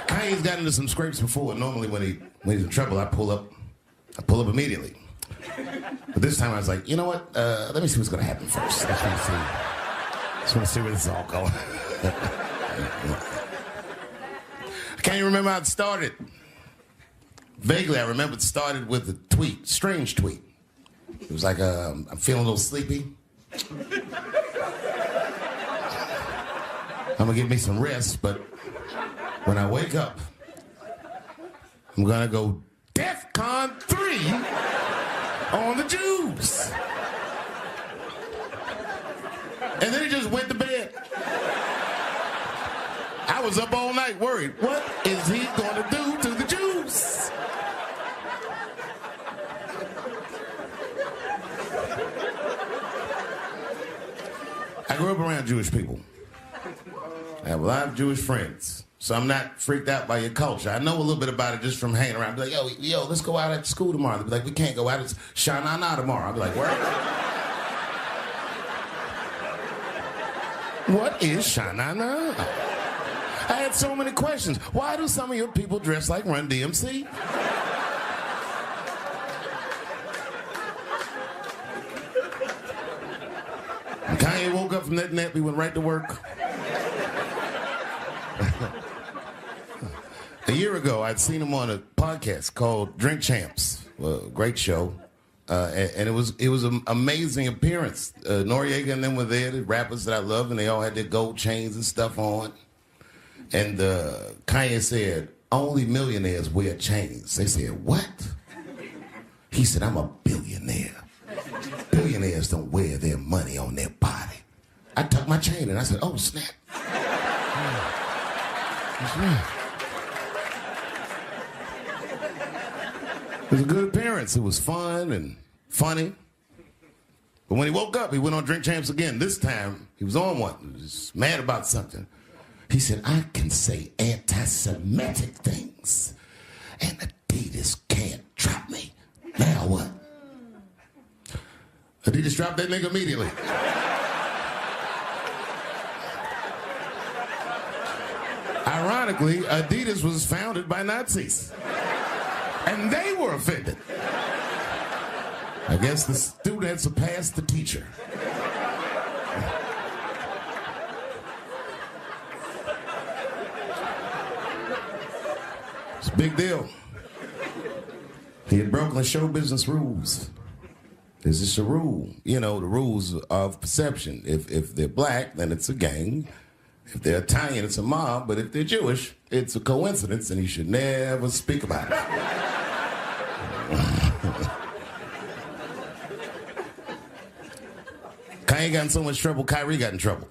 Kanye's gotten into some scrapes before. Normally when he's in trouble, I pull up immediately. But this time I was like, you know what? Let me see what's gonna happen first. Just want to see where this is all going. I can't even remember how it started. Vaguely, I remember it started with a tweet, strange tweet. It was like, I'm feeling a little sleepy. I'm gonna give me some rest, but when I wake up, I'm gonna go DEFCON 3 on the Jews. And then he just went to bed. I was up all night worried. What is he going to do to the Jews? I grew up around Jewish people. I have a lot of Jewish friends. So I'm not freaked out by your culture. I know a little bit about it just from hanging around. I'd be like, yo, let's go out at school tomorrow. They'd be like, we can't go out. It's Shana Na tomorrow. I'd be like, where? What is Shana-Na? I had so many questions. Why do some of your people dress like Run DMC? When Kanye woke up from that nap, he went right to work. A year ago, I'd seen him on a podcast called Drink Champs. Great show. And it was an amazing appearance. Noriega and them were there, the rappers that I love, and they all had their gold chains and stuff on. And Kanye said, only millionaires wear chains. They said, what? He said, I'm a billionaire. Billionaires don't wear their money on their body. I tucked my chain and I said, oh, snap. That's right. It was a good appearance. It was fun and funny. But when he woke up, he went on Drink Champs again. This time, he was on one. He was mad about something. He said, I can say anti-Semitic things, and Adidas can't drop me. Now what? Adidas dropped that nigga immediately. Ironically, Adidas was founded by Nazis. And they were offended. I guess the student surpassed the teacher. It's a big deal. He had broken the show business rules. There's just a rule. You know, the rules of perception. If they're black, then it's a gang. If they're Italian, it's a mob. But if they're Jewish, it's a coincidence, and you should never speak about it. Kanye got in so much trouble, Kyrie got in trouble.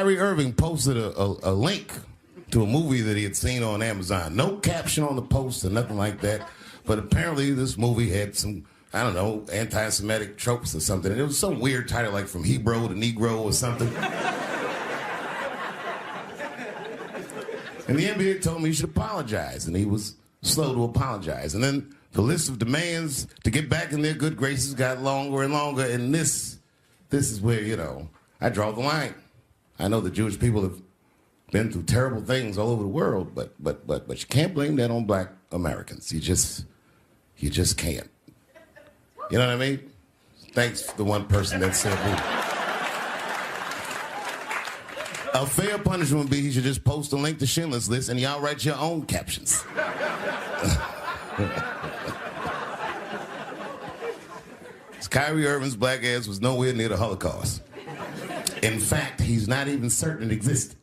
Kyrie Irving posted a link to a movie that he had seen on Amazon. No caption on the post or nothing like that. But apparently this movie had some, I don't know, anti-Semitic tropes or something. And it was some weird title like From Hebrew to Negro or something. And the NBA told me he should apologize, and he was slow to apologize. And then the list of demands to get back in their good graces got longer and longer, and this is where, you know, I draw the line. I know the Jewish people have been through terrible things all over the world, but you can't blame that on black Americans. You just can't. You know what I mean? Thanks to the one person that said that. A fair punishment would be he should just post a link to Schindler's List and y'all write your own captions. Kyrie Irving's black ass was nowhere near the Holocaust. In fact, he's not even certain it existed.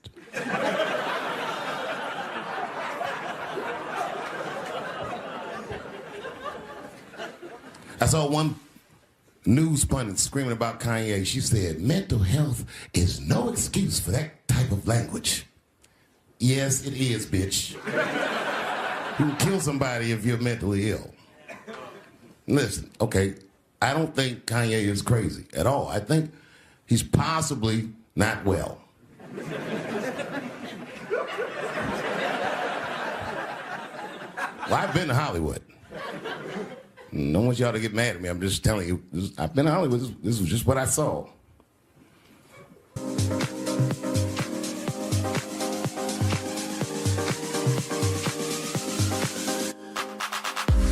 I saw one news pundit screaming about Kanye. She said, mental health is no excuse for that type of language. Yes, it is, bitch. You can kill somebody if you're mentally ill. Listen, okay, I don't think Kanye is crazy at all. I think he's possibly not well. Well, I've been to Hollywood. I don't want y'all to get mad at me. I'm just telling you, I've been to Hollywood. This was just what I saw.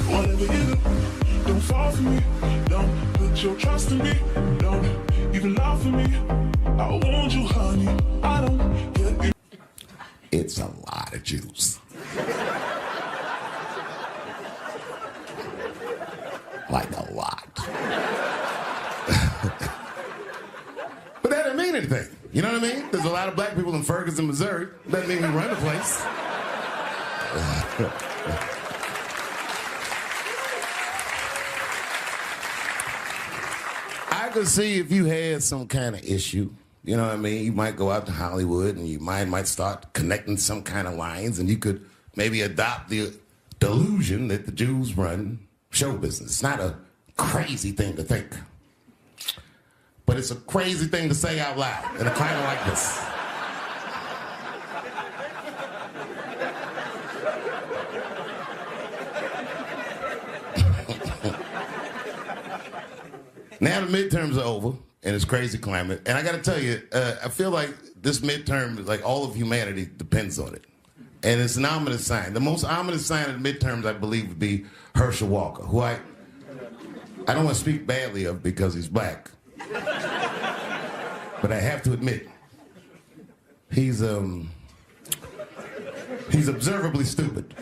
Whatever you do, don't fall for me. Don't put your trust in me. Don't even lie for me. I want you, honey. I don't get you. It's a lot of Jews. Like a lot. But that doesn't mean anything. You know what I mean? There's a lot of black people in Ferguson, Missouri. Doesn't mean we run the place. I could see if you had some kind of issue, you know what I mean? You might go out to Hollywood and your mind might start connecting some kind of lines, and you could maybe adopt the delusion that the Jews run show business. It's not a crazy thing to think, but it's a crazy thing to say out loud in a climate like this. Now the midterms are over in this crazy climate, and I got to tell you, I feel like this midterm, like all of humanity depends on it. And it's an ominous sign. The most ominous sign of the midterms, I believe, would be Herschel Walker, who I don't want to speak badly of because he's black. But I have to admit, he's observably stupid.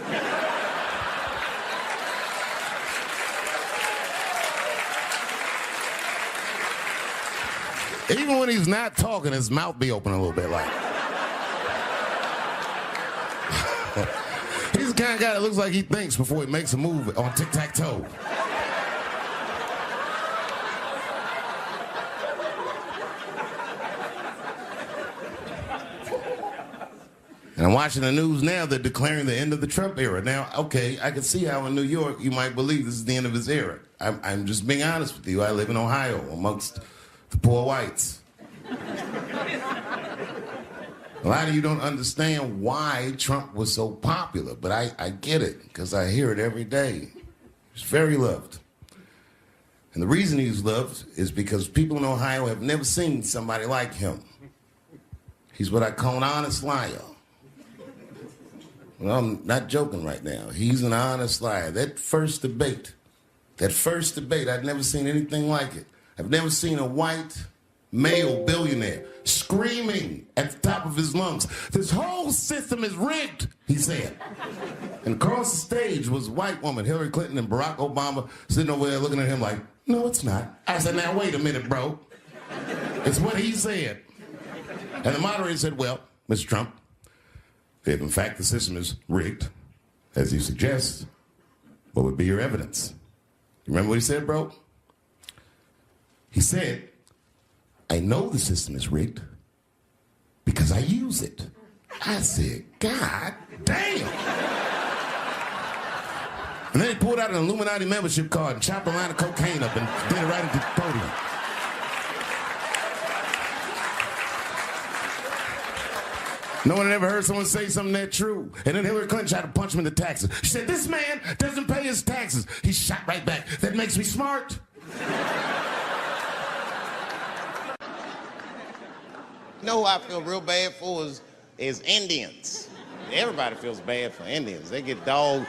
Even when he's not talking, his mouth be open a little bit like. He's the kind of guy that looks like he thinks before he makes a move on tic-tac-toe. And I'm watching the news now, they're declaring the end of the Trump era. Now, okay, I can see how in New York you might believe this is the end of his era. I'm just being honest with you. I live in Ohio amongst the poor whites. A lot of you don't understand why Trump was so popular, but I get it, because I hear it every day. He's very loved. And the reason he's loved is because people in Ohio have never seen somebody like him. He's what I call an honest liar. Well, I'm not joking right now. He's an honest liar. That first debate, I'd never seen anything like it. I've never seen a white male billionaire screaming at the top of his lungs, "This whole system is rigged," he said. And across the stage was a white woman, Hillary Clinton and Barack Obama, sitting over there looking at him like, "No, it's not." I said, "Now, wait a minute, bro. It's what he said." And the moderator said, "Well, Mr. Trump, if in fact the system is rigged, as you suggest, what would be your evidence?" You remember what he said, bro? He said, "I know the system is rigged because I use it. I said, God damn. And then he pulled out an Illuminati membership card and chopped a line of cocaine up and did it right at the podium. No one had ever heard someone say something that true. And then Hillary Clinton tried to punch him in the taxes. She said, this man doesn't pay his taxes. He shot right back. That makes me smart. You know who I feel real bad for is Indians. Everybody feels bad for Indians. They get dogged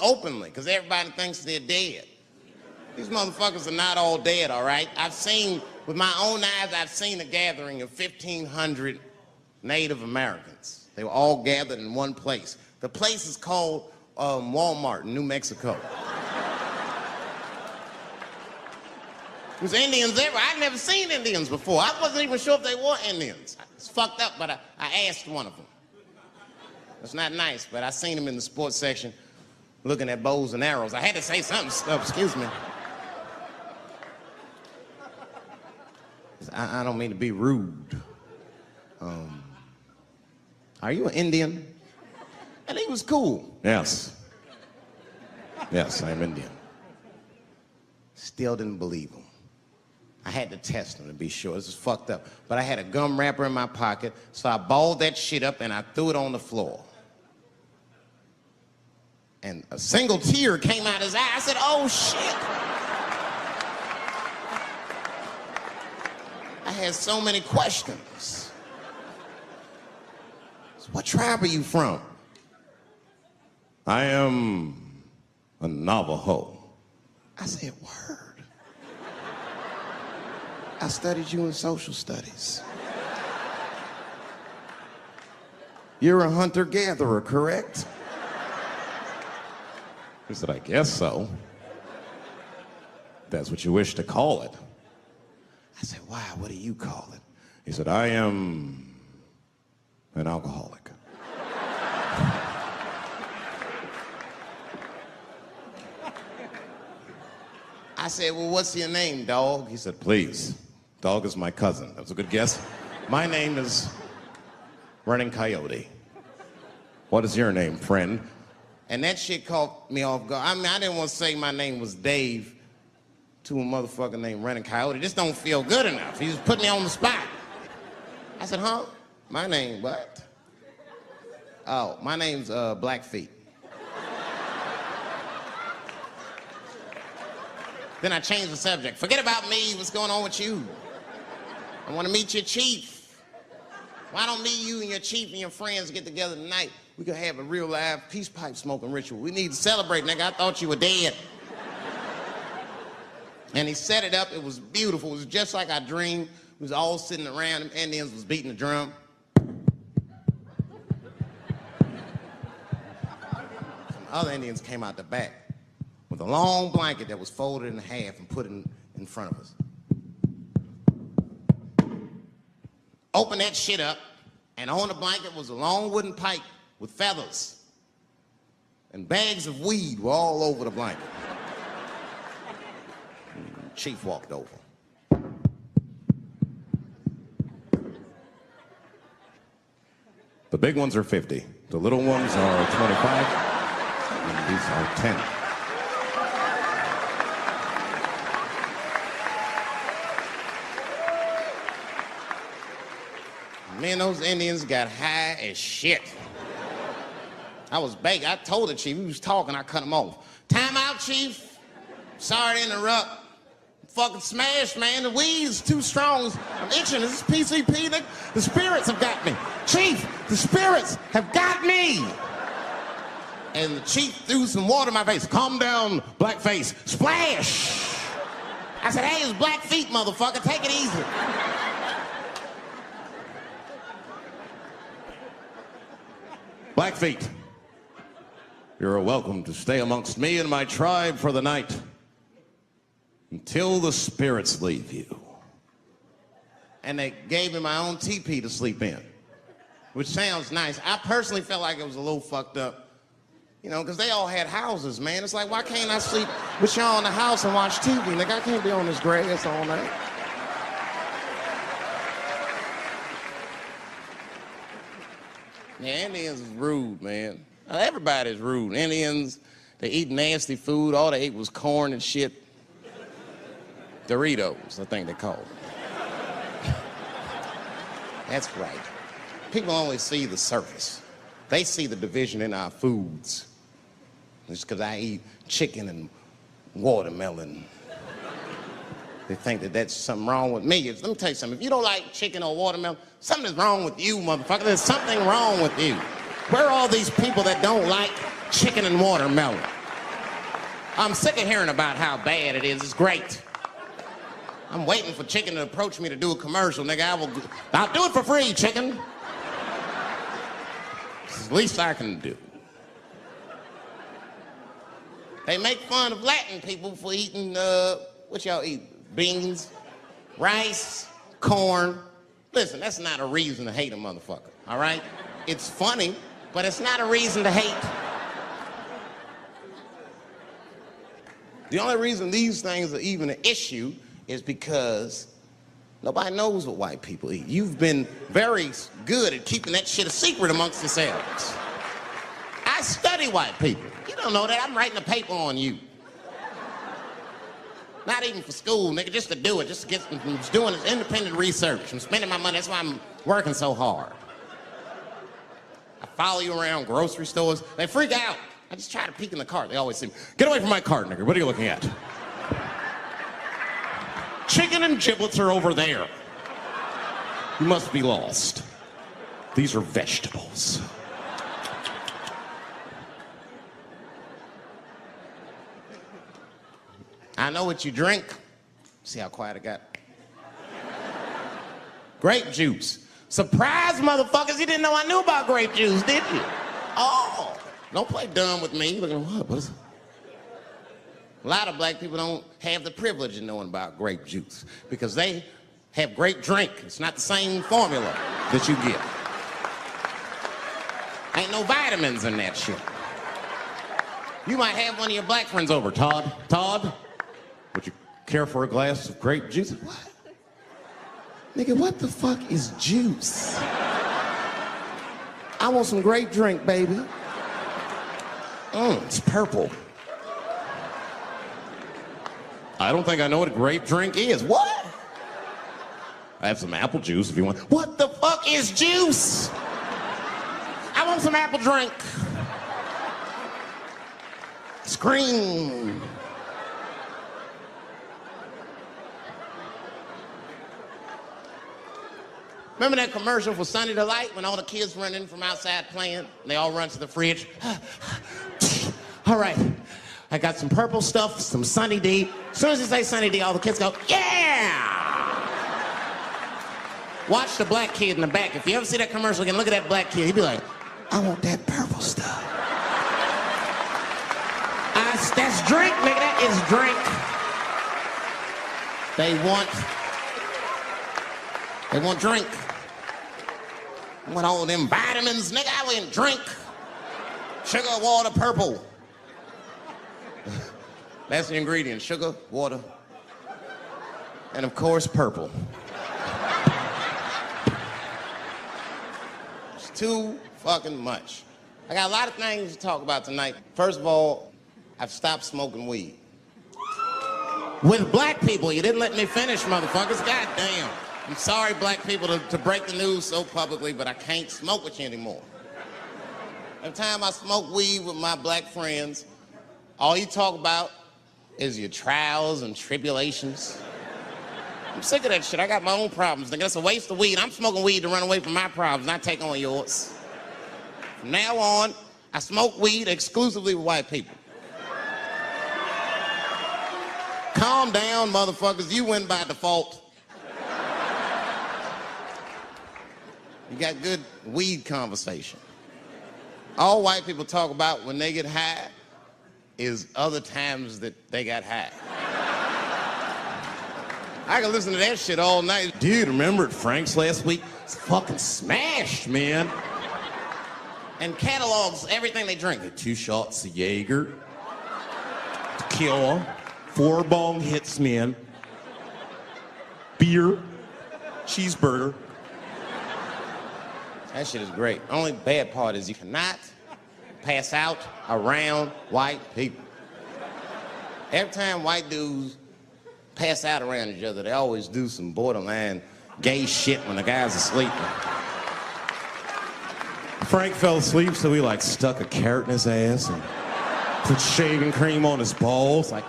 openly because everybody thinks they're dead. These motherfuckers are not all dead, all right? I've seen, with my own eyes, I've seen a gathering of 1,500 Native Americans. They were all gathered in one place. The place is called Walmart in New Mexico. There's Indians everywhere. I'd never seen Indians before. I wasn't even sure if they were Indians. It's fucked up, but I asked one of them. It's not nice, but I seen him in the sports section looking at bows and arrows. I had to say something. Excuse me. I don't mean to be rude. Are you an Indian? And he was cool. Yes. Yes, I'm Indian. Still didn't believe him. I had to test him to be sure. This is fucked up. But I had a gum wrapper in my pocket, so I balled that shit up and I threw it on the floor. And a single tear came out his eye. I said, oh, shit. I had so many questions. What tribe are you from? I am a Navajo. I said, word. I studied you in social studies. You're a hunter-gatherer, correct? He said, I guess so. That's what you wish to call it. I said, why? What do you call it? He said, I am an alcoholic. I said, well, what's your name, dog? He said, please. Dog is my cousin. That was a good guess. My name is Running Coyote. What is your name, friend? And that shit caught me off guard. I mean, I didn't want to say my name was Dave to a motherfucker named Running Coyote. This don't feel good enough. He just put me on the spot. I said, huh? My name, what? Oh, my name's Blackfeet. Then I changed the subject. Forget about me. What's going on with you? I want to meet your chief. Why don't me, you, and your chief and your friends get together tonight? We could have a real live peace pipe smoking ritual. We need to celebrate, nigga. I thought you were dead. And he set it up. It was beautiful. It was just like I dreamed. We was all sitting around. Them Indians was beating the drum. Some other Indians came out the back with a long blanket that was folded in half and put in front of us. Open that shit up, and on the blanket was a long wooden pipe with feathers. And bags of weed were all over the blanket. Chief walked over. The big ones are 50. The little ones are 25. And these are 10. Me and those Indians got high as shit. I was baked. I told the chief, he was talking, I cut him off. Time out, chief. Sorry to interrupt. Fucking smashed, man. The weed's too strong. I'm itching. This is PCP, nigga. The spirits have got me. Chief, the spirits have got me. And the chief threw some water in my face. Calm down, blackface. Splash. I said, hey, it's Blackfeet, motherfucker. Take it easy. Blackfeet, you're welcome to stay amongst me and my tribe for the night until the spirits leave you. And they gave me my own teepee to sleep in, which sounds nice. I personally felt like it was a little fucked up, you know, because they all had houses, man. It's like, why can't I sleep with y'all in the house and watch TV? Like, I can't be on this grass all night. Yeah, Indians is rude, man. Everybody's rude. Indians, they eat nasty food. All they ate was corn and shit. Doritos, I think they call it. That's right. People only see the surface. They see the division in our foods. It's because I eat chicken and watermelon. They think that that's something wrong with me. Let me tell you something. If you don't like chicken or watermelon, something is wrong with you, motherfucker. There's something wrong with you. Where are all these people that don't like chicken and watermelon? I'm sick of hearing about how bad it is. It's great. I'm waiting for chicken to approach me to do a commercial, nigga. I'll do it for free, chicken. It's the least I can do. They make fun of Latin people for eating, what y'all eat? Beans, rice, corn. Listen, that's not a reason to hate a motherfucker, all right? It's funny, but it's not a reason to hate. The only reason these things are even an issue is because nobody knows what white people eat. You've been very good at keeping that shit a secret amongst yourselves. I study white people. You don't know that. I'm writing a paper on you. Not even for school, nigga, just to do it, just to get, I'm just doing this independent research. I'm spending my money, that's why I'm working so hard. I follow you around grocery stores. They freak out. I just try to peek in the cart. They always say, get away from my cart, nigga. What are you looking at? Chicken and giblets are over there. You must be lost. These are vegetables. I know what you drink. See how quiet I got? Grape juice. Surprise, motherfuckers, you didn't know I knew about grape juice, did you? Oh, don't play dumb with me. Looking what is it? A lot of black people don't have the privilege of knowing about grape juice because they have grape drink. It's not the same formula that you get. Ain't no vitamins in that shit. You might have one of your black friends over. Todd, would you care for a glass of grape juice? What? Nigga, what the fuck is juice? I want some grape drink, baby. It's purple. I don't think I know what a grape drink is. What? I have some apple juice if you want. What the fuck is juice? I want some apple drink. Scream. Remember that commercial for Sunny Delight when all the kids run in from outside playing? And they all run to the fridge. All right, I got some purple stuff, some Sunny D. As soon as you say Sunny D, all the kids go, yeah! Watch the black kid in the back. If you ever see that commercial again, look at that black kid. He'd be like, I want that purple stuff. That's drink, nigga, that is drink. They want drink. I want all them vitamins, nigga, I wouldn't drink. Sugar, water, purple. That's the ingredient, sugar, water, and of course, purple. It's too fucking much. I got a lot of things to talk about tonight. First of all, I've stopped smoking weed. With black people, you didn't let me finish, motherfuckers. God damn. I'm sorry, black people, to break the news so publicly, but I can't smoke with you anymore. Every time I smoke weed with my black friends, all you talk about is your trials and tribulations. I'm sick of that shit. I got my own problems. Nigga, that's a waste of weed. I'm smoking weed to run away from my problems, not take on yours. From now on, I smoke weed exclusively with white people. Calm down, motherfuckers. You win by default. You got good weed conversation. All white people talk about when they get high is other times that they got high. I can listen to that shit all night. Dude, remember at Frank's last week? It's fucking smashed, man. And catalogs everything they drink. 2 shots of Jaeger, tequila, 4 bong hits, man, beer, cheeseburger, That shit is great. Only bad part is you cannot pass out around white people. Every time white dudes pass out around each other, they always do some borderline gay shit when the guys are sleeping. Frank fell asleep, so he like stuck a carrot in his ass and put shaving cream on his balls. Like,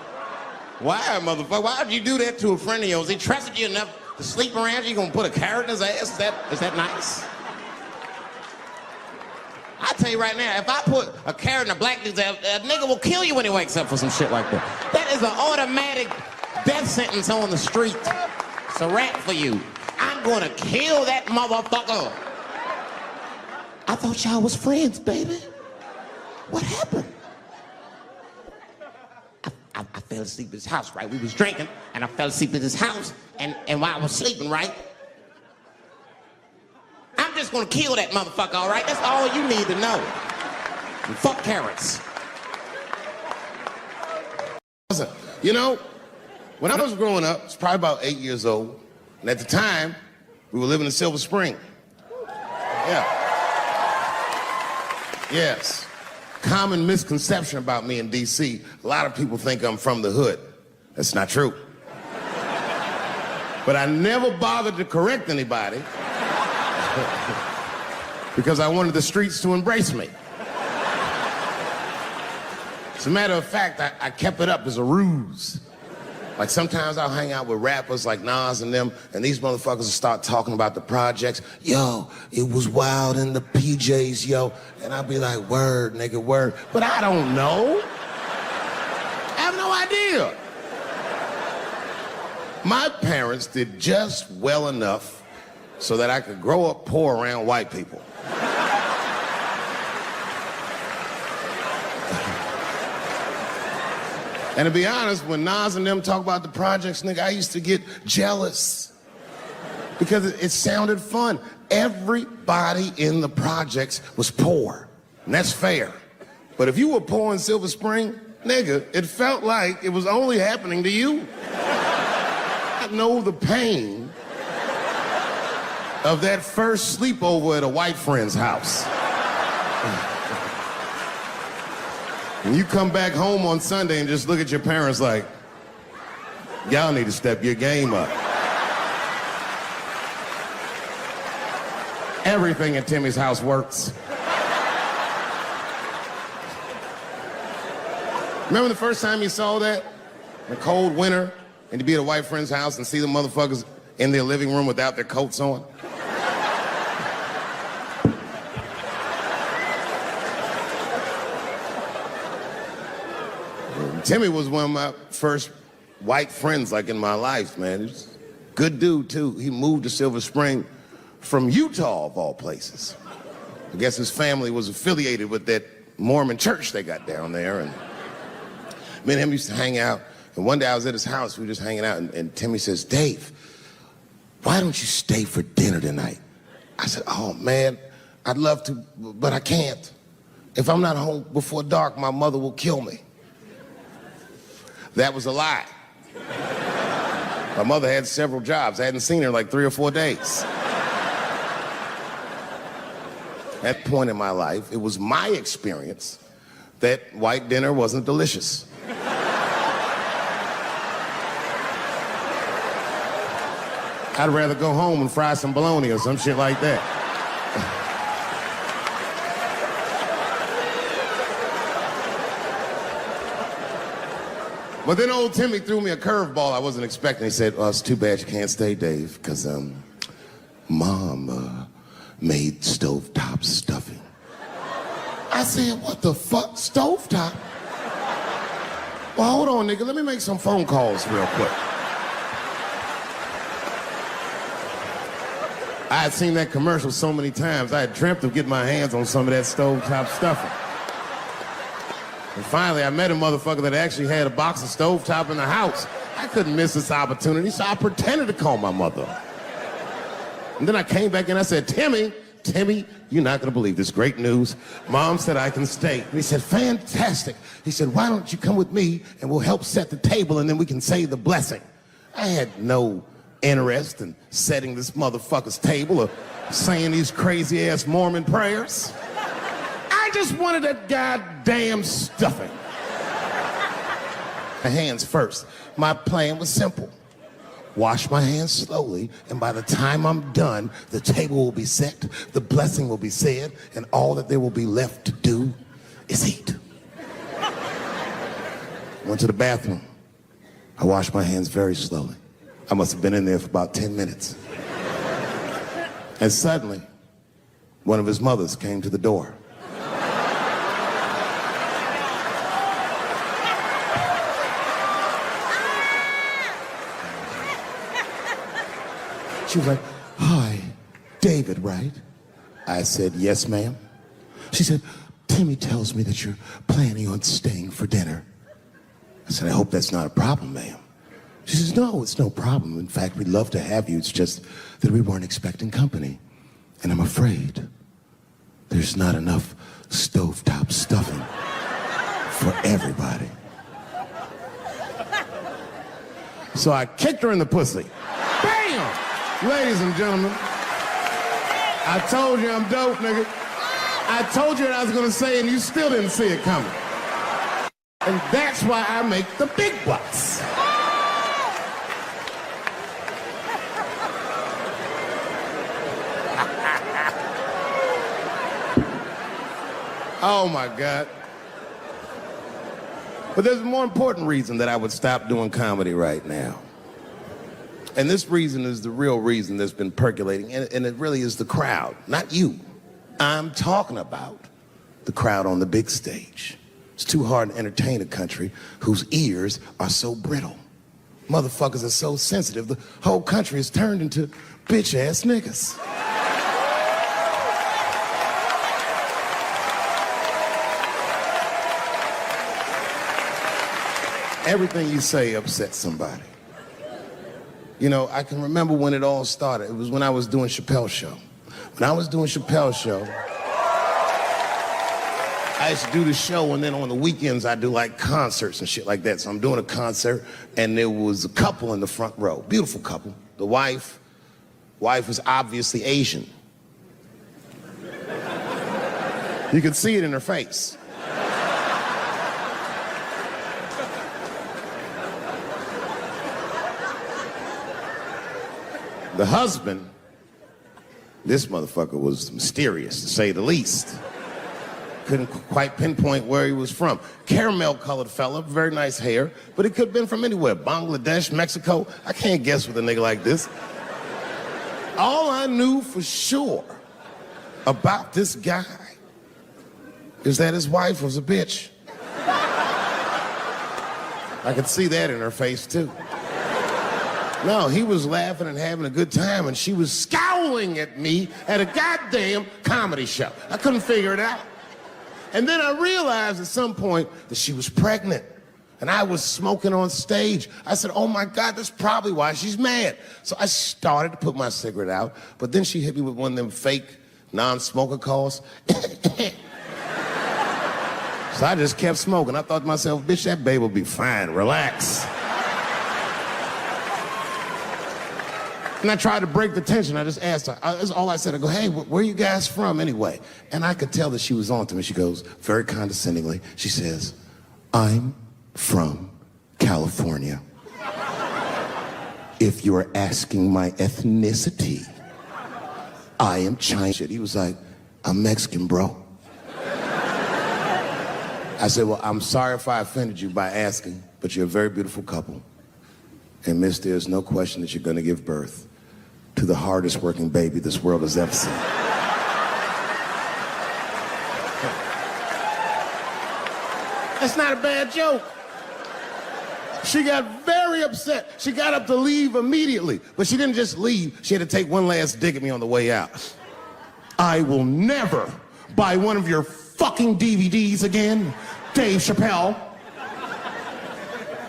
why, motherfucker? Why would you do that to a friend of yours? He trusted you enough to sleep around you. You gonna put a carrot in his ass? Is that nice? I tell you right now, if I put a carrot in a black dude's ass, a nigga will kill you when he wakes up for some shit like that. That is an automatic death sentence on the street. It's a rap for you. I'm gonna kill that motherfucker. I thought y'all was friends, baby. What happened? I fell asleep at his house, right? We was drinking, and I fell asleep at his house, and while I was sleeping, right? I'm just gonna kill that motherfucker, all right? That's all you need to know. And fuck carrots. Listen, you know, when I was growing up, I was probably about 8 years old, and at the time, we were living in Silver Spring. Yeah. Yes. Common misconception about me in D.C. A lot of people think I'm from the hood. That's not true. But I never bothered to correct anybody because I wanted the streets to embrace me. As a matter of fact, I kept it up as a ruse. Like sometimes I'll hang out with rappers like Nas and them, and these motherfuckers will start talking about the projects. Yo, it was wild in the PJs, yo. And I'll be like, word, nigga, word. But I don't know. I have no idea. My parents did just well enough so that I could grow up poor around white people. And to be honest, when Nas and them talk about the projects, nigga, I used to get jealous because it sounded fun. Everybody in the projects was poor, and that's fair. But if you were poor in Silver Spring, nigga, it felt like it was only happening to you. I know the pain of that first sleepover at a white friend's house. And you come back home on Sunday and just look at your parents like, y'all need to step your game up. Everything in Timmy's house works. Remember the first time you saw that? In a cold winter, and to be at a white friend's house and see the motherfuckers in their living room without their coats on? Timmy was one of my first white friends, like, in my life, man. He's a good dude, too. He moved to Silver Spring from Utah, of all places. I guess his family was affiliated with that Mormon church they got down there, and me and him used to hang out. And one day I was at his house, we were just hanging out, and Timmy says, Dave, why don't you stay for dinner tonight? I said, oh, man, I'd love to, but I can't. If I'm not home before dark, my mother will kill me. That was a lie. My mother had several jobs. I hadn't seen her in like 3 or 4 days. At that point in my life, it was my experience that white dinner wasn't delicious. I'd rather go home and fry some bologna or some shit like that. But then old Timmy threw me a curveball I wasn't expecting. He said, it's too bad you can't stay, Dave, because Mom made stovetop stuffing. I said, what the fuck, stovetop? Well, hold on, nigga. Let me make some phone calls real quick. I had seen that commercial so many times. I had dreamt of getting my hands on some of that stovetop stuffing. And finally, I met a motherfucker that actually had a box of stovetop in the house. I couldn't miss this opportunity, so I pretended to call my mother. And then I came back and I said, Timmy, you're not gonna believe this great news. Mom said I can stay. And he said, fantastic. He said, why don't you come with me and we'll help set the table and then we can say the blessing. I had no interest in setting this motherfucker's table or saying these crazy-ass Mormon prayers. I just wanted that goddamn stuffing. My hands first. My plan was simple. Wash my hands slowly, and by the time I'm done, the table will be set, the blessing will be said, and all that there will be left to do is eat. Went to the bathroom. I washed my hands very slowly. I must have been in there for about 10 minutes. And suddenly, one of his mothers came to the door. She was like, "Hi, David, right?" I said, "Yes, ma'am." She said, "Timmy tells me that you're planning on staying for dinner." I said, "I hope that's not a problem, ma'am." She says, "No, it's no problem. In fact, we'd love to have you. It's just that we weren't expecting company. And I'm afraid there's not enough stovetop stuffing for everybody." So I kicked her in the pussy. Bam! Ladies and gentlemen, I told you I'm dope, nigga. I told you what I was gonna say, and you still didn't see it coming. And that's why I make the big bucks. Oh my God. But there's a more important reason that I would stop doing comedy right now. And this reason is the real reason that's been percolating, and it really is the crowd, not you. I'm talking about the crowd on the big stage. It's too hard to entertain a country whose ears are so brittle. Motherfuckers are so sensitive, the whole country is turned into bitch-ass niggas. Everything you say upsets somebody. You know, I can remember when it all started. It was when I was doing Chappelle's show. When I was doing Chappelle's show, I used to do the show, and then on the weekends I do like concerts and shit like that. So I'm doing a concert, and there was a couple in the front row, beautiful couple. The wife was obviously Asian. You could see it in her face. The husband, this motherfucker was mysterious, to say the least. Couldn't quite pinpoint where he was from. Caramel-colored fella, very nice hair, but he could have been from anywhere. Bangladesh, Mexico. I can't guess with a nigga like this. All I knew for sure about this guy is that his wife was a bitch. I could see that in her face, too. No, he was laughing and having a good time, and she was scowling at me at a goddamn comedy show. I couldn't figure it out. And then I realized at some point that she was pregnant, and I was smoking on stage. I said, "Oh my God, that's probably why she's mad." So I started to put my cigarette out, but then she hit me with one of them fake non-smoker calls. So I just kept smoking. I thought to myself, "Bitch, that baby will be fine, relax." And I tried to break the tension. I just asked her. That's all I said. I go, "Hey, where are you guys from anyway?" And I could tell that she was on to me. She goes, very condescendingly, she says, "I'm from California. If you are asking my ethnicity, I am Chinese." He was like, "I'm Mexican, bro." I said, "Well, I'm sorry if I offended you by asking, but you're a very beautiful couple. And miss, there's no question that you're going to give birth to the hardest working baby this world has ever seen." That's not a bad joke. She got very upset. She got up to leave immediately, but she didn't just leave. She had to take one last dig at me on the way out. "I will never buy one of your fucking DVDs again, Dave Chappelle."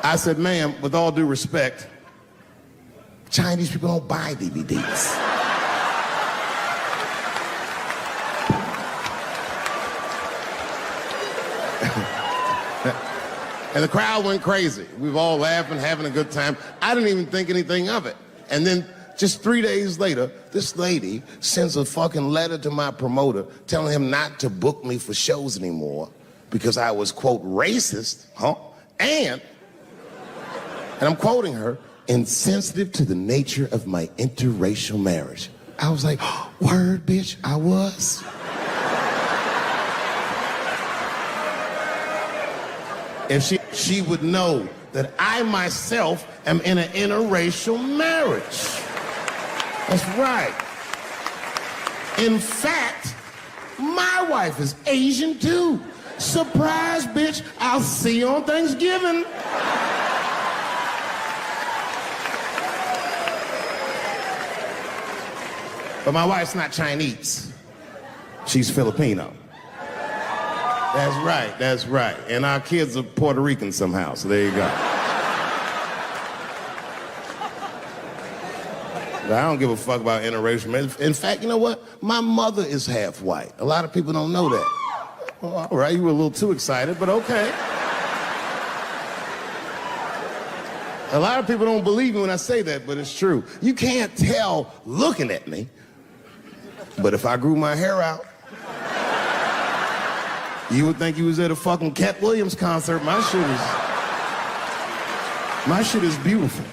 I said, "Ma'am, with all due respect, Chinese people don't buy DVDs." And the crowd went crazy. We were all laughing, having a good time. I didn't even think anything of it. And then just 3 days later, this lady sends a fucking letter to my promoter telling him not to book me for shows anymore because I was, quote, racist, and I'm quoting her, insensitive to the nature of my interracial marriage. I was like, word, bitch, I was. If she would know that I myself am in an interracial marriage. That's right. In fact, my wife is Asian too. Surprise, bitch, I'll see you on Thanksgiving. But my wife's not Chinese. She's Filipino. That's right. And our kids are Puerto Rican somehow, so there you go. But I don't give a fuck about interracial marriage. In fact, you know what? My mother is half white. A lot of people don't know that. Well, all right, you were a little too excited, but okay. A lot of people don't believe me when I say that, but it's true. You can't tell looking at me, but if I grew my hair out, you would think you was at a fucking Cat Williams concert. My shit is beautiful.